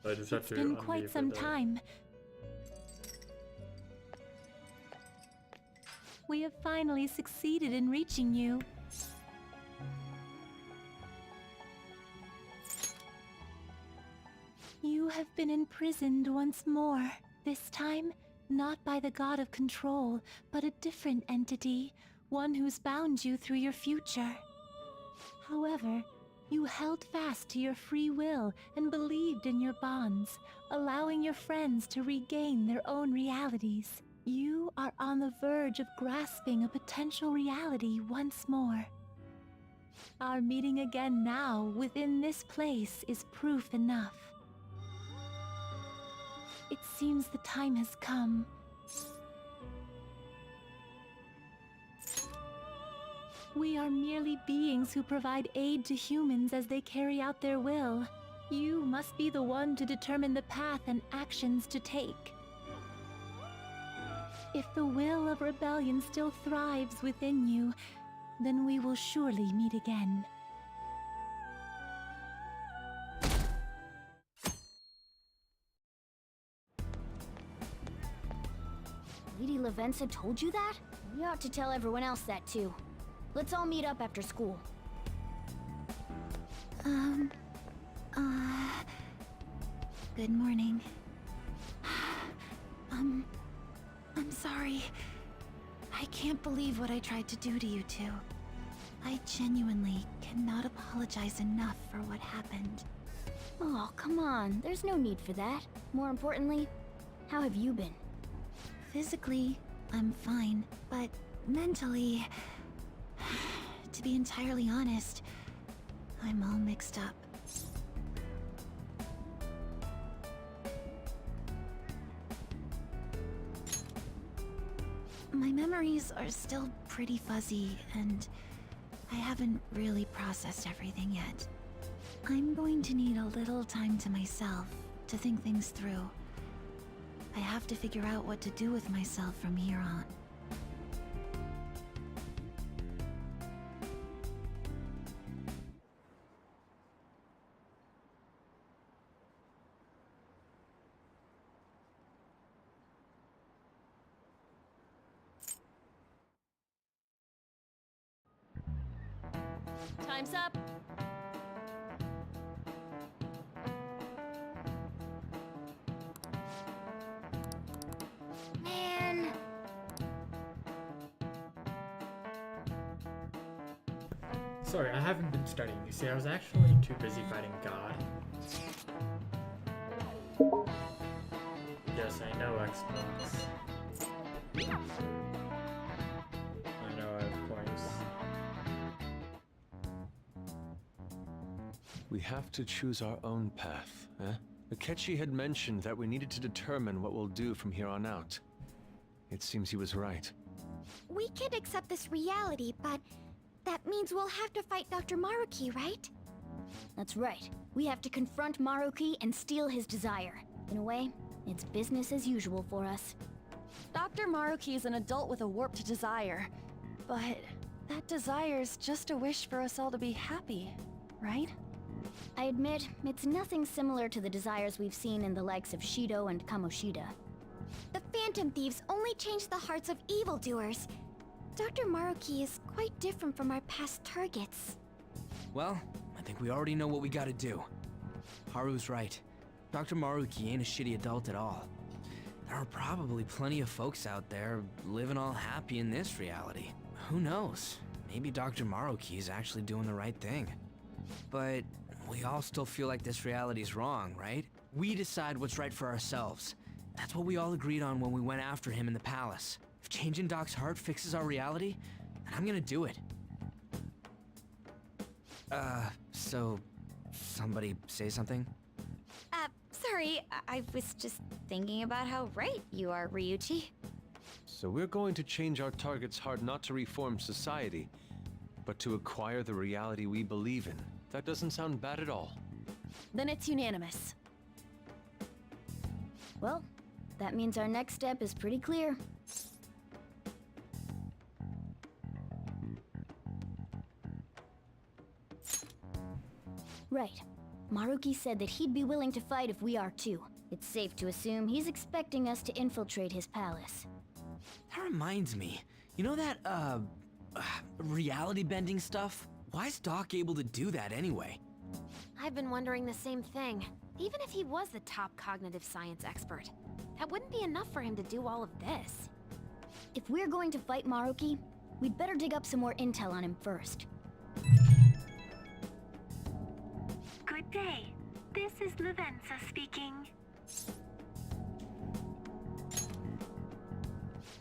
I just have It's to been quite some time. We have finally succeeded in reaching you. You have been imprisoned once more. This time, not by the god of control, but a different entity, one who's bound you through your future. However, you held fast to your free will and believed in your bonds, allowing your friends to regain their own realities. You are on the verge of grasping a potential reality once more. Our meeting again now within this place is proof enough. It seems the time has come. We are merely beings who provide aid to humans as they carry out their will. You must be the one to determine the path and actions to take. If the will of rebellion still thrives within you, then we will surely meet again. Lady Lavenza told you that? We ought to tell everyone else that too. Let's all meet up after school. Good morning. I'm sorry. I can't believe what I tried to do to you two. I genuinely cannot apologize enough for what happened. Oh, come on. There's no need for that. More importantly, how have you been? Physically, I'm fine, but mentally, to be entirely honest, I'm all mixed up. My memories are still pretty fuzzy, and I haven't really processed everything yet. I'm going to need a little time to myself to think things through. I have to figure out what to do with myself from here on. Time's up. Man! Sorry, I haven't been studying. You see, I was actually too busy fighting God. say no, Xbox. I know I have points. We have to choose our own path, eh? Akechi had mentioned that we needed to determine what we'll do from here on out. It seems he was right. We can't accept this reality, but that means we'll have to fight Dr. Maruki, right? That's right. We have to confront Maruki and steal his desire. In a way, it's business as usual for us. Dr. Maruki is an adult with a warped desire, but that desire's just a wish for us all to be happy, right? I admit, it's nothing similar to the desires we've seen in the likes of Shido and Kamoshida. The Phantom Thieves only change the hearts of evildoers. Dr. Maruki is quite different from our past targets. Well, I think we already know what we gotta do. Haru's right. Dr. Maruki ain't a shitty adult at all. There are probably plenty of folks out there living all happy in this reality. Who knows? Maybe Dr. Maruki is actually doing the right thing. But we all still feel like this reality's wrong, right? We decide what's right for ourselves. That's what we all agreed on when we went after him in the palace. If changing Doc's heart fixes our reality, then I'm gonna do it. So somebody say something? Sorry, I was just thinking about how right you are, Ryuichi. So we're going to change our target's heart not to reform society, but to acquire the reality we believe in. That doesn't sound bad at all. Then it's unanimous. Well, that means our next step is pretty clear. Right. Maruki said that he'd be willing to fight if we are too. It's safe to assume he's expecting us to infiltrate his palace. That reminds me. You know that, reality bending stuff? Why is Doc able to do that anyway? I've been wondering the same thing. Even if he was the top cognitive science expert, that wouldn't be enough for him to do all of this. If we're going to fight Maruki, we'd better dig up some more intel on him first. Good day. This is Lavenza speaking.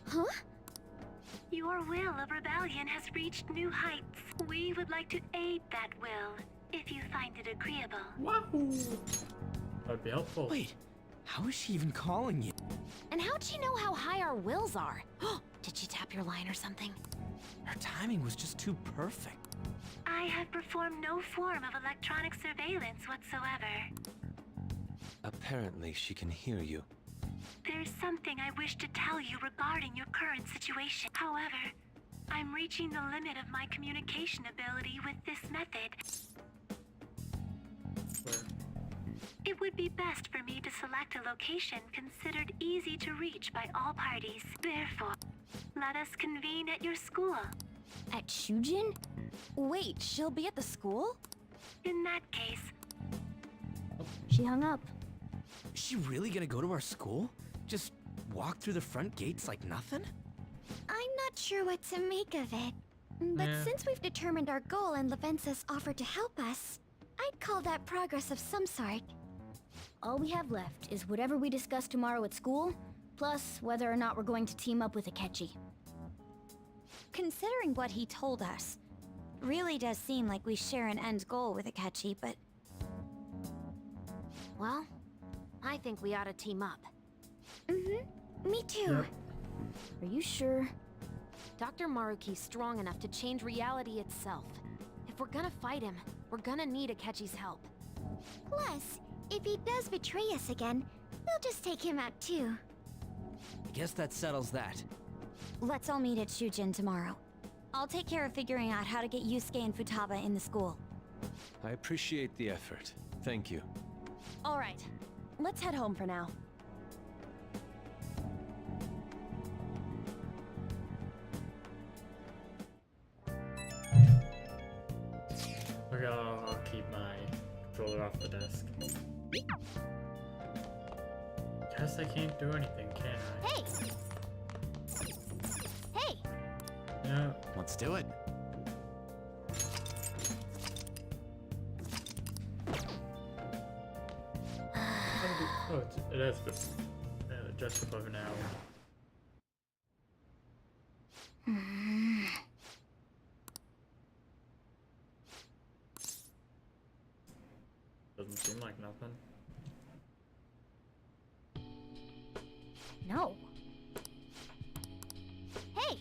Huh? Your will of rebellion has reached new heights. We would like to aid that will, if you find it agreeable. Wahoo! That'd be helpful. Wait, how is she even calling you? And how'd she know how high our wills are? Did she tap your line or something? Her timing was just too perfect. I have performed no form of electronic surveillance whatsoever. Apparently, she can hear you. There's something I wish to tell you regarding your current situation. However, I'm reaching the limit of my communication ability with this method. Where? It would be best for me to select a location considered easy to reach by all parties. Therefore, let us convene at your school. At Shujin? Wait, she'll be at the school? In that case... She hung up. Is she really gonna go to our school? Just walk through the front gates like nothing? I'm not sure what to make of it. But since we've determined our goal and Lavenza's offered to help us, I'd call that progress of some sort. All we have left is whatever we discuss tomorrow at school, plus whether or not we're going to team up with Akechi. Considering what he told us, really does seem like we share an end goal with Akechi, but... Well, I think we ought to team up. Me too. Are you sure? Dr. Maruki's strong enough to change reality itself. If we're gonna fight him, we're gonna need Akechi's help. Plus, if he does betray us again, we'll just take him out too. I guess that settles that. Let's all meet at Shujin tomorrow. I'll take care of figuring out how to get Yusuke and Futaba in the school. I appreciate the effort. Thank you. All right, let's head home for now. Okay, I'll keep my controller off the desk. Guess I can't do anything, can I? Hey! Hey! Yeah. Let's do it. Oh, it has been. just above an hour. Doesn't seem like nothing. No. Hey!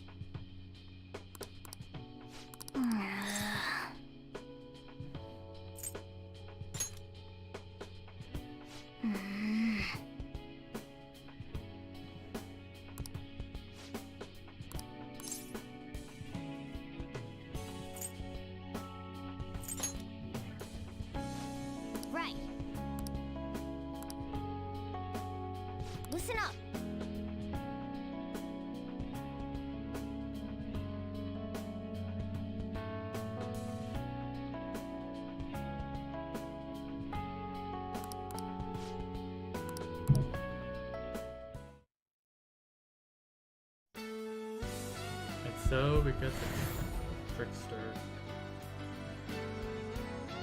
Right. Listen up. And so we get the trickster.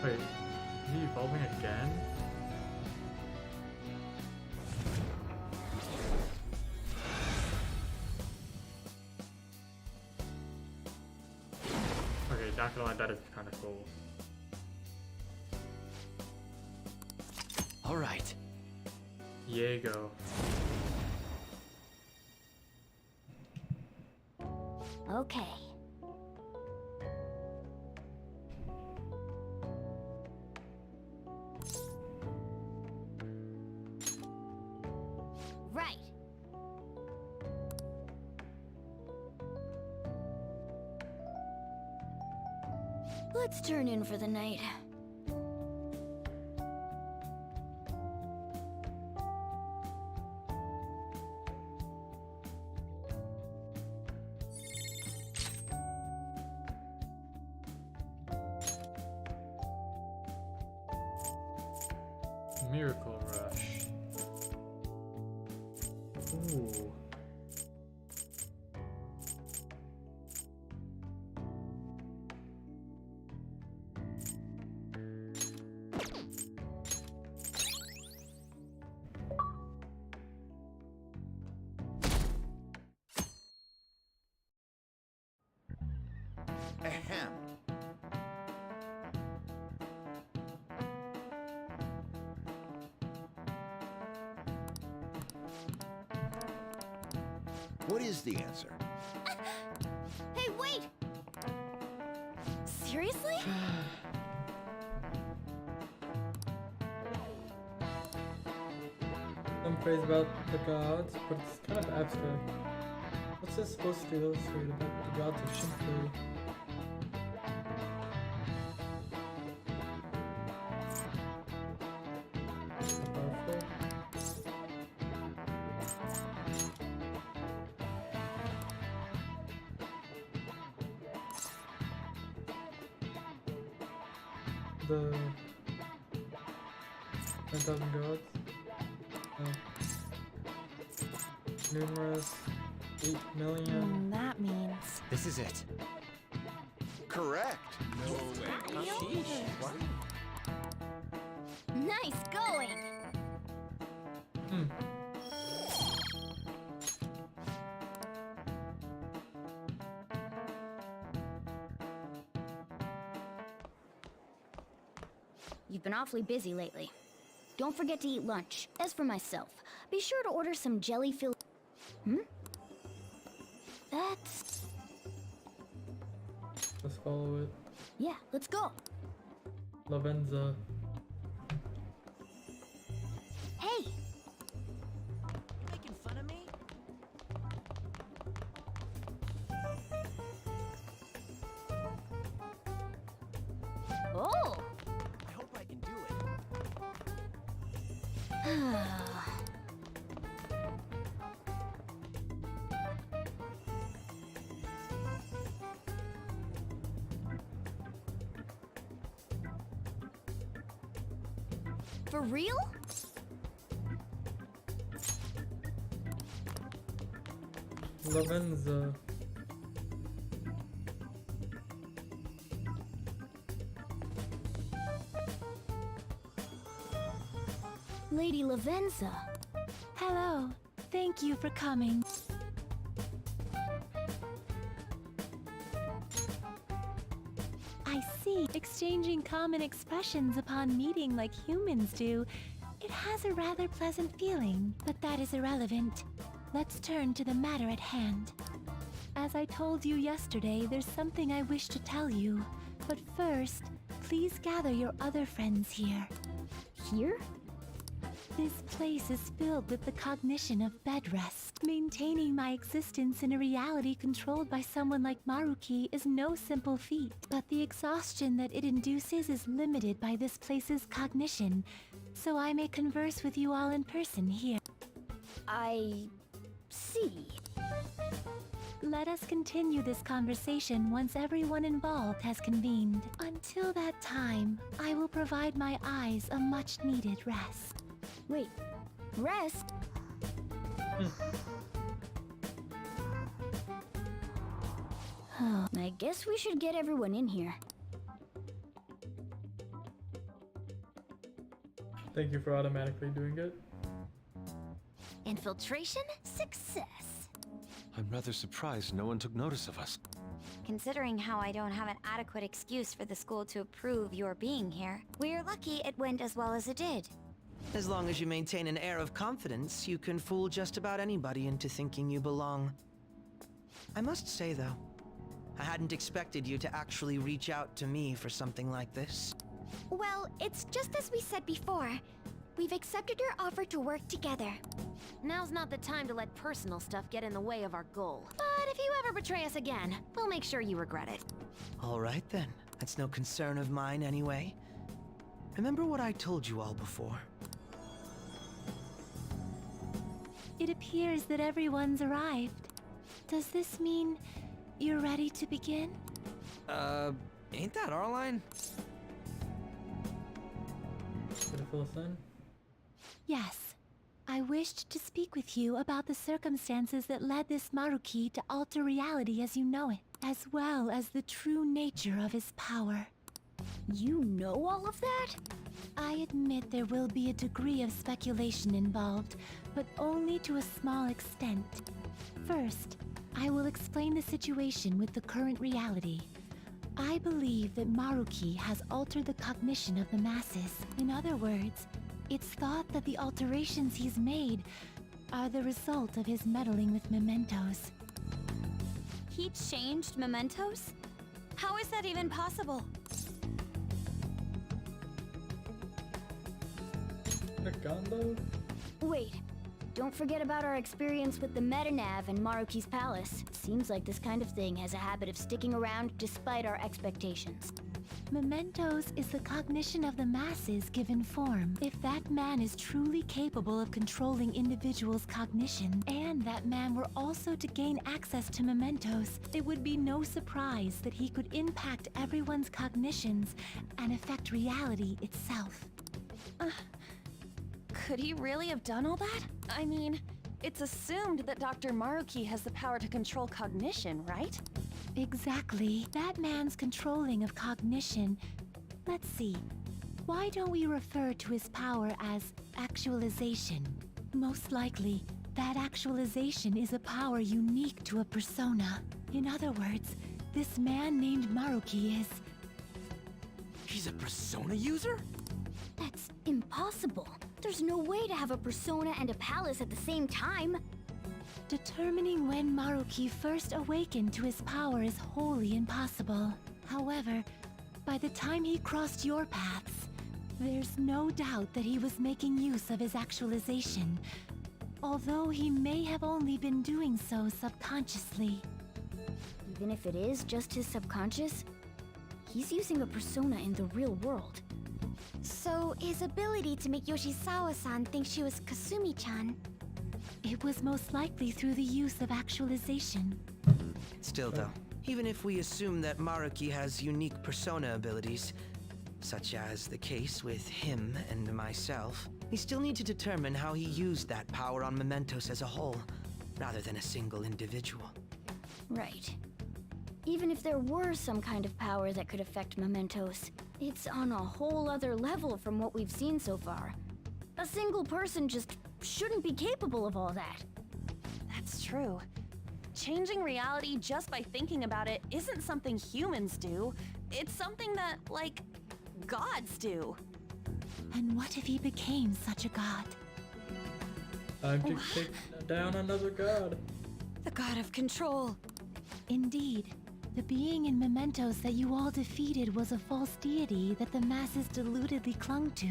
Wait, is he evolving again? Okay, not gonna lie, that is kind of cool. All right. Diego. Okay. Right. Let's turn in for the night. Miracle Rush. Ooh. Ahem. What is the answer? Hey, wait! Seriously? Some praise about the gods, but it's kind of abstract. What's this supposed to illustrate about the gods of Shinto? Powerful. The 10,000 gods. Numerous 8 million. That means... This is it. Correct. No way. What? Nice going! You've been awfully busy lately. Don't forget to eat lunch. As for myself, be sure to order some jelly-filled... That's... Let's follow it. Yeah, let's go. Lavenza. Hey! Making fun of me? Oh! I hope I can do it. For real? Lavenza. Lady Lavenza. Hello. Thank you for coming. I see. Exchanging common expressions upon meeting like humans do. It has a rather pleasant feeling, but that is irrelevant. Let's turn to the matter at hand. As I told you yesterday, there's something I wish to tell you. But first, please gather your other friends here. Here? This place is filled with the cognition of bed rest. Maintaining my existence in a reality controlled by someone like Maruki is no simple feat, but the exhaustion that it induces is limited by this place's cognition, so I may converse with you all in person here. I see. Let us continue this conversation once everyone involved has convened. Until that time, I will provide my eyes a much-needed rest. Wait, rest? I guess we should get everyone in here. Thank you for automatically doing it. Infiltration success. I'm rather surprised no one took notice of us. Considering how I don't have an adequate excuse for the school to approve your being here, we're lucky it went as well as it did. As long as you maintain an air of confidence, you can fool just about anybody into thinking you belong. I must say, though, I hadn't expected you to actually reach out to me for something like this. Well, it's just as we said before. We've accepted your offer to work together. Now's not the time to let personal stuff get in the way of our goal. But if you ever betray us again, we'll make sure you regret it. All right, then. That's no concern of mine, anyway. Remember what I told you all before. It appears that everyone's arrived. Does this mean you're ready to begin? Ain't that our line? Beautiful son. Yes. I wished to speak with you about the circumstances that led this Maruki to alter reality as you know it, as well as the true nature of his power. You know all of that? I admit there will be a degree of speculation involved, but only to a small extent. First, I will explain the situation with the current reality. I believe that Maruki has altered the cognition of the masses. In other words, it's thought that the alterations he's made are the result of his meddling with mementos. He changed mementos? How is that even possible? A combo? Wait, don't forget about our experience with the Metanav and Maruki's palace. Seems like this kind of thing has a habit of sticking around despite our expectations. Mementos is the cognition of the masses given form. If that man is truly capable of controlling individuals' cognition, and that man were also to gain access to mementos, it would be no surprise that he could impact everyone's cognitions and affect reality itself. Could he really have done all that? I mean, it's assumed that Dr. Maruki has the power to control cognition, right? Exactly. That man's controlling of cognition. Let's see. Why don't we refer to his power as actualization? Most likely, that actualization is a power unique to a persona. In other words, this man named Maruki is... He's a persona user? That's impossible. There's no way to have a persona and a palace at the same time. Determining when Maruki first awakened to his power is wholly impossible. However, by the time he crossed your paths, there's no doubt that he was making use of his actualization, although he may have only been doing so subconsciously. Even if it is just his subconscious, he's using a persona in the real world. So, his ability to make Yoshizawa-san think she was Kasumi-chan. It was most likely through the use of actualization. Still, though, even if we assume that Maruki has unique persona abilities, such as the case with him and myself, we still need to determine how he used that power on mementos as a whole, rather than a single individual. Right. Even if there were some kind of power that could affect mementos, it's on a whole other level from what we've seen so far. A single person just shouldn't be capable of all that. It's true. Changing reality just by thinking about it isn't something humans do. It's something that, like, gods do. And what if he became such a god? Time to take down another god. The god of control. Indeed. The being in Mementos that you all defeated was a false deity that the masses deludedly clung to.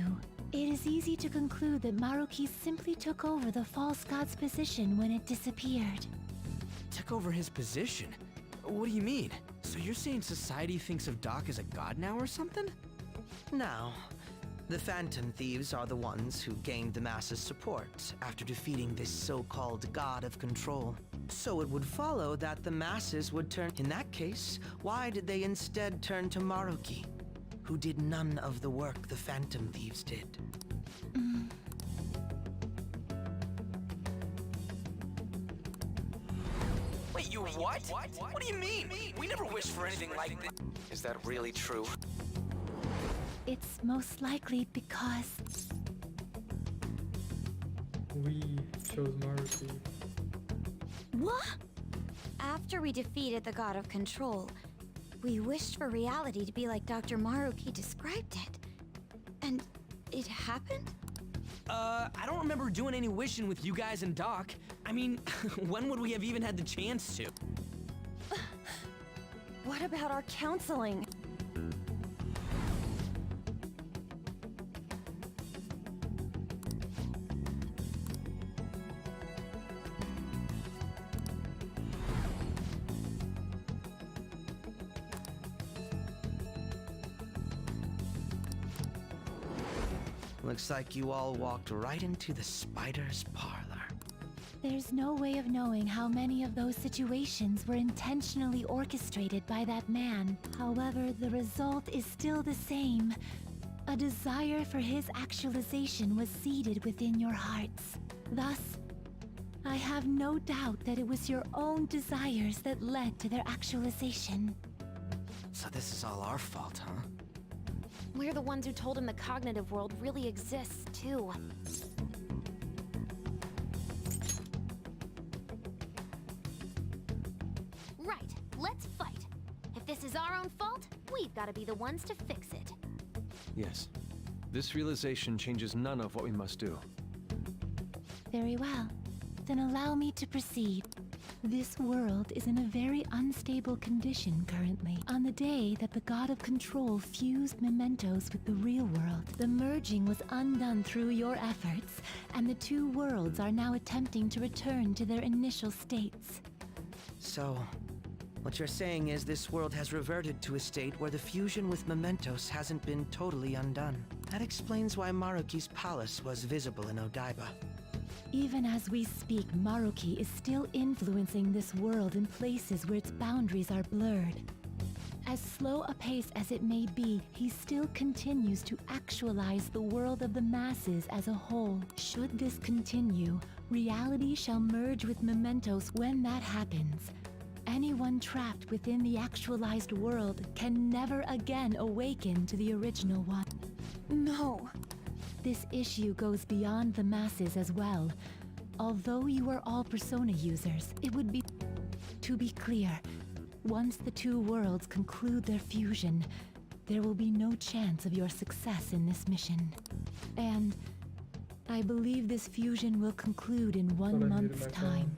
It is easy to conclude that Maruki simply took over the false god's position when it disappeared. Took over his position? What do you mean? So you're saying society thinks of Doc as a god now or something? No. The Phantom Thieves are the ones who gained the masses' support after defeating this so-called god of control. So it would follow that the masses would turn... In that case, why did they instead turn to Maruki, who did none of the work the Phantom Thieves did? Wait, you what? What do you mean? We never wished for anything like this. Is that really true? It's most likely because... We chose Maruki. What? After we defeated the god of control, we wished for reality to be like Dr. Maruki described it. And it happened? I don't remember doing any wishing with you guys and Doc. I mean, when would we have even had the chance to? What about our counseling? Looks like you all walked right into the spider's parlor. There's no way of knowing how many of those situations were intentionally orchestrated by that man. However, the result is still the same. A desire for his actualization was seeded within your hearts. Thus, I have no doubt that it was your own desires that led to their actualization. So this is all our fault, huh? We're the ones who told him the cognitive world really exists, too. Right, let's fight. If this is our own fault, we've got to be the ones to fix it. Yes. This realization changes none of what we must do. Very well. Then allow me to proceed. This world is in a very unstable condition currently. On the day that the god of control fused Mementos with the real world, the merging was undone through your efforts, and the two worlds are now attempting to return to their initial states. So, what you're saying is this world has reverted to a state where the fusion with Mementos hasn't been totally undone. That explains why Maruki's palace was visible in Odaiba. Even as we speak, Maruki is still influencing this world in places where its boundaries are blurred. As slow a pace as it may be, he still continues to actualize the world of the masses as a whole. Should this continue, reality shall merge with Mementos. When that happens, anyone trapped within the actualized world can never again awaken to the original one. No. This issue goes beyond the masses as well. Although you are all Persona users, it would be... To be clear, once the two worlds conclude their fusion, there will be no chance of your success in this mission. And I believe this fusion will conclude in 1 month's time.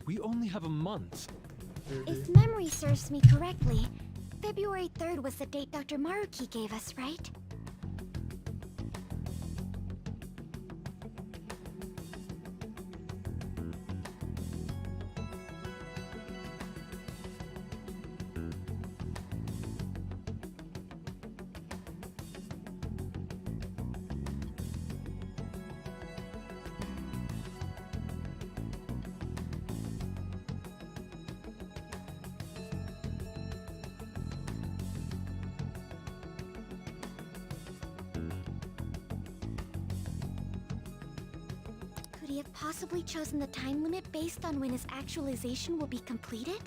We only have a month. If memory serves me correctly, February 3rd was the date Dr. Maruki gave us, right? Could he have possibly chosen the time limit based on when his actualization will be completed?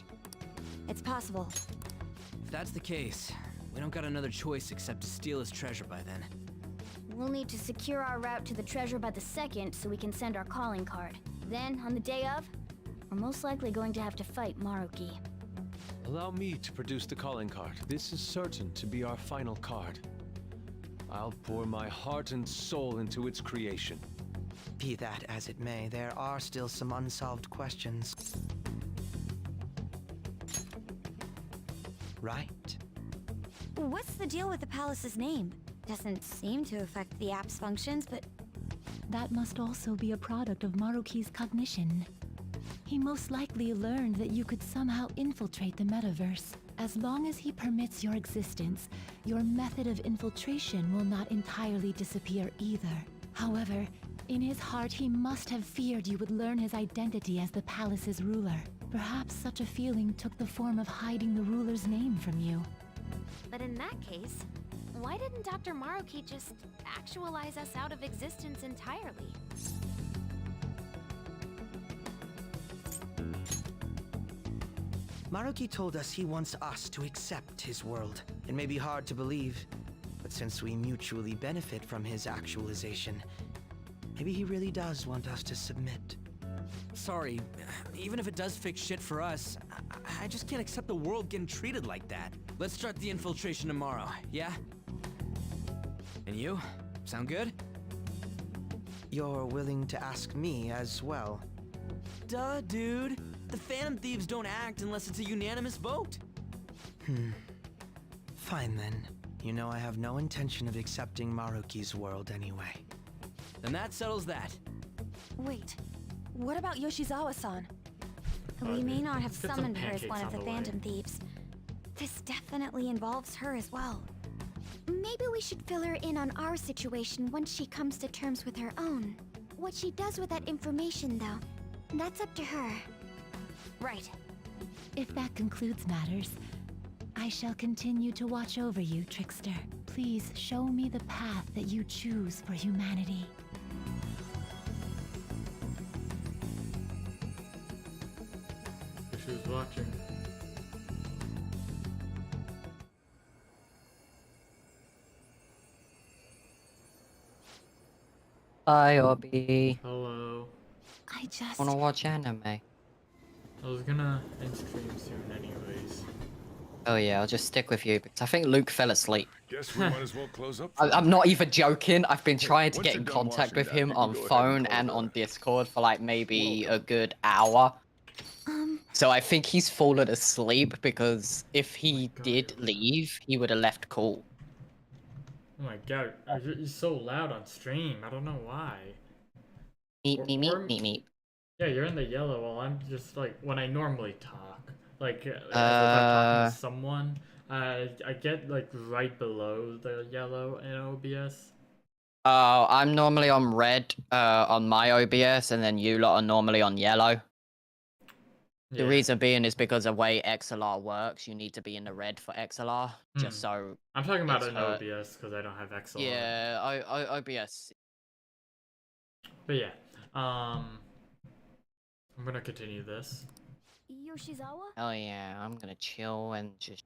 It's possible. If that's the case, we don't got another choice except to steal his treasure by then. We'll need to secure our route to the treasure by the 2nd so we can send our calling card. Then, on the day of, we're most likely going to have to fight Maruki. Allow me to produce the calling card. This is certain to be our final card. I'll pour my heart and soul into its creation. Be that as it may, there are still some unsolved questions. Right? What's the deal with the palace's name? Doesn't seem to affect the app's functions, but... That must also be a product of Maruki's cognition. He most likely learned that you could somehow infiltrate the metaverse. As long as he permits your existence, your method of infiltration will not entirely disappear either. However, in his heart he must have feared you would learn his identity as the palace's ruler. Perhaps such a feeling took the form of hiding the ruler's name from you. But in that case, why didn't Dr. Maruki just actualize us out of existence entirely? Maruki told us he wants us to accept his world. It may be hard to believe, but since we mutually benefit from his actualization, maybe he really does want us to submit. Sorry, even if it does fix shit for us, I just can't accept the world getting treated like that. Let's start the infiltration tomorrow, yeah? And you? Sound good? You're willing to ask me as well? Duh, dude. The Phantom Thieves don't act unless it's a unanimous vote. Fine then. You know I have no intention of accepting Maruki's world anyway. Then that settles that. Wait, what about Yoshizawa-san? We may not have Let's get some summoned her as pancakes one of on the the way. Phantom Thieves. This definitely involves her as well. Maybe we should fill her in on our situation once she comes to terms with her own. What she does with that information, though, that's up to her. Right. If that concludes matters, I shall continue to watch over you, Trickster. Please show me the path that you choose for humanity. She was watching. Hi, Obi. Hello. I just Wanna watch anime? I was gonna end stream soon anyways. Oh yeah, I'll just stick with you because I think Luke fell asleep. Guess we might as well close up. I'm not even joking. I've been trying to once get you're in done contact washing with that, him you can on go ahead and phone close and up. on Discord for like maybe a good hour. So I think he's fallen asleep because if he did leave, he would have left cool. Oh my god, you're so loud on stream. I don't know why. Meep, Or- meep, meep, or- meep, meep. Yeah, you're in the yellow while I'm just like when I normally talk. Like if I'm talking to someone, I get like right below the yellow in OBS. Oh, I'm normally on red on my OBS, and then you lot are normally on yellow. The Yeah. reason being is because the way XLR works, you need to be in the red for XLR, just so... I'm talking about it's an OBS because I don't have XLR. Yeah, OBS. But yeah, I'm gonna continue this. Yoshizawa? Oh yeah, I'm gonna chill and just,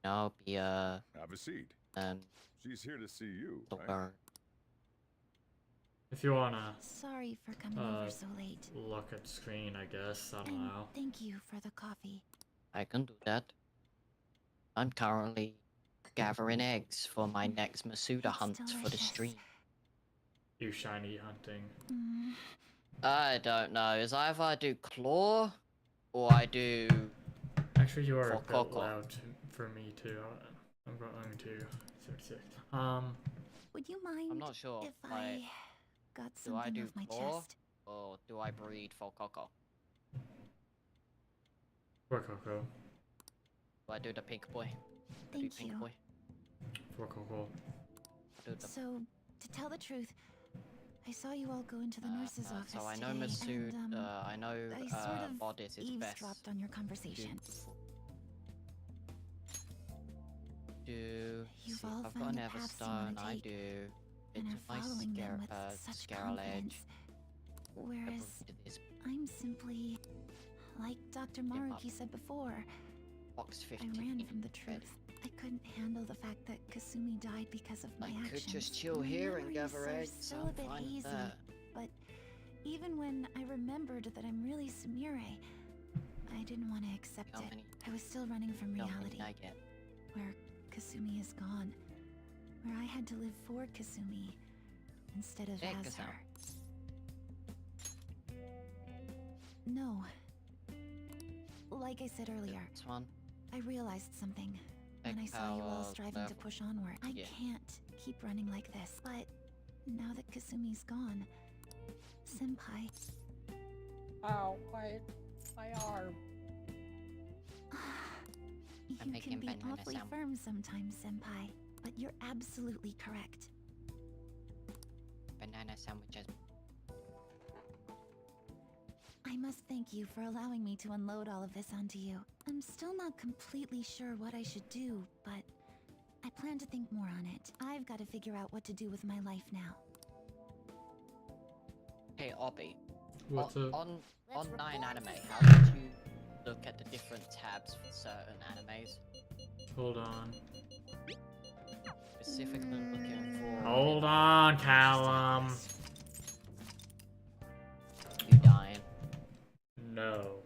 you know, be Have a seat. um, She's here to see you. the right? bird. If you wanna Sorry for coming over so late. look at screen, I guess. I don't And know. thank you for the coffee. I can do that. I'm currently gathering eggs for my next Masuda hunt for the stream. You shiny hunting. I don't know. It's either I do claw or I do. Actually, you are a bit Coco. loud for me too. I'm going to 36. Would you mind I'm not sure. if like, I got do I something do off my claw chest? or do I breed for Coco? For Coco. Do I do the pink boy? I do Thank pink you. boy. For Coco. I do the So, to tell the truth, I saw you all go into the nurse's office so I know today, Masood, and, I know I sort of Bodis is best. eavesdropped on your conversation. Do You've see, all I've got found an the paths you wanna Everstone, I take, do. and It's are a nice following them scare, with such scare confidence. edge. Whereas Is I'm simply, like Dr. Maruki said before, box I 15. ran from the truth. I couldn't handle the fact that Kasumi died because of my I actions. could just chill My here and memories gather are eggs. still I'm a bit fine with hazy, that. but even Even when I remembered that I'm really Sumire, I didn't want to accept it. I was still running from reality, where Kasumi is gone, where I had to live for Kasumi instead of as her. No. Like I said earlier, I realized something when I saw you all striving to push onward. I can't keep running like this, but now that Kasumi's gone, Senpai... Ow, my arm. You can be awfully firm sometimes, Senpai, but you're absolutely correct. Banana sandwiches. I must thank you for allowing me to unload all of this onto you. I'm still not completely sure what I should do, but I plan to think more on it. I've got to figure out what to do with my life now. Hey, Obby. What's up? On 9 Anime, how did you look at the different tabs for certain animes? Hold on. Specifically looking for... Hold on, Callum. You dying? No.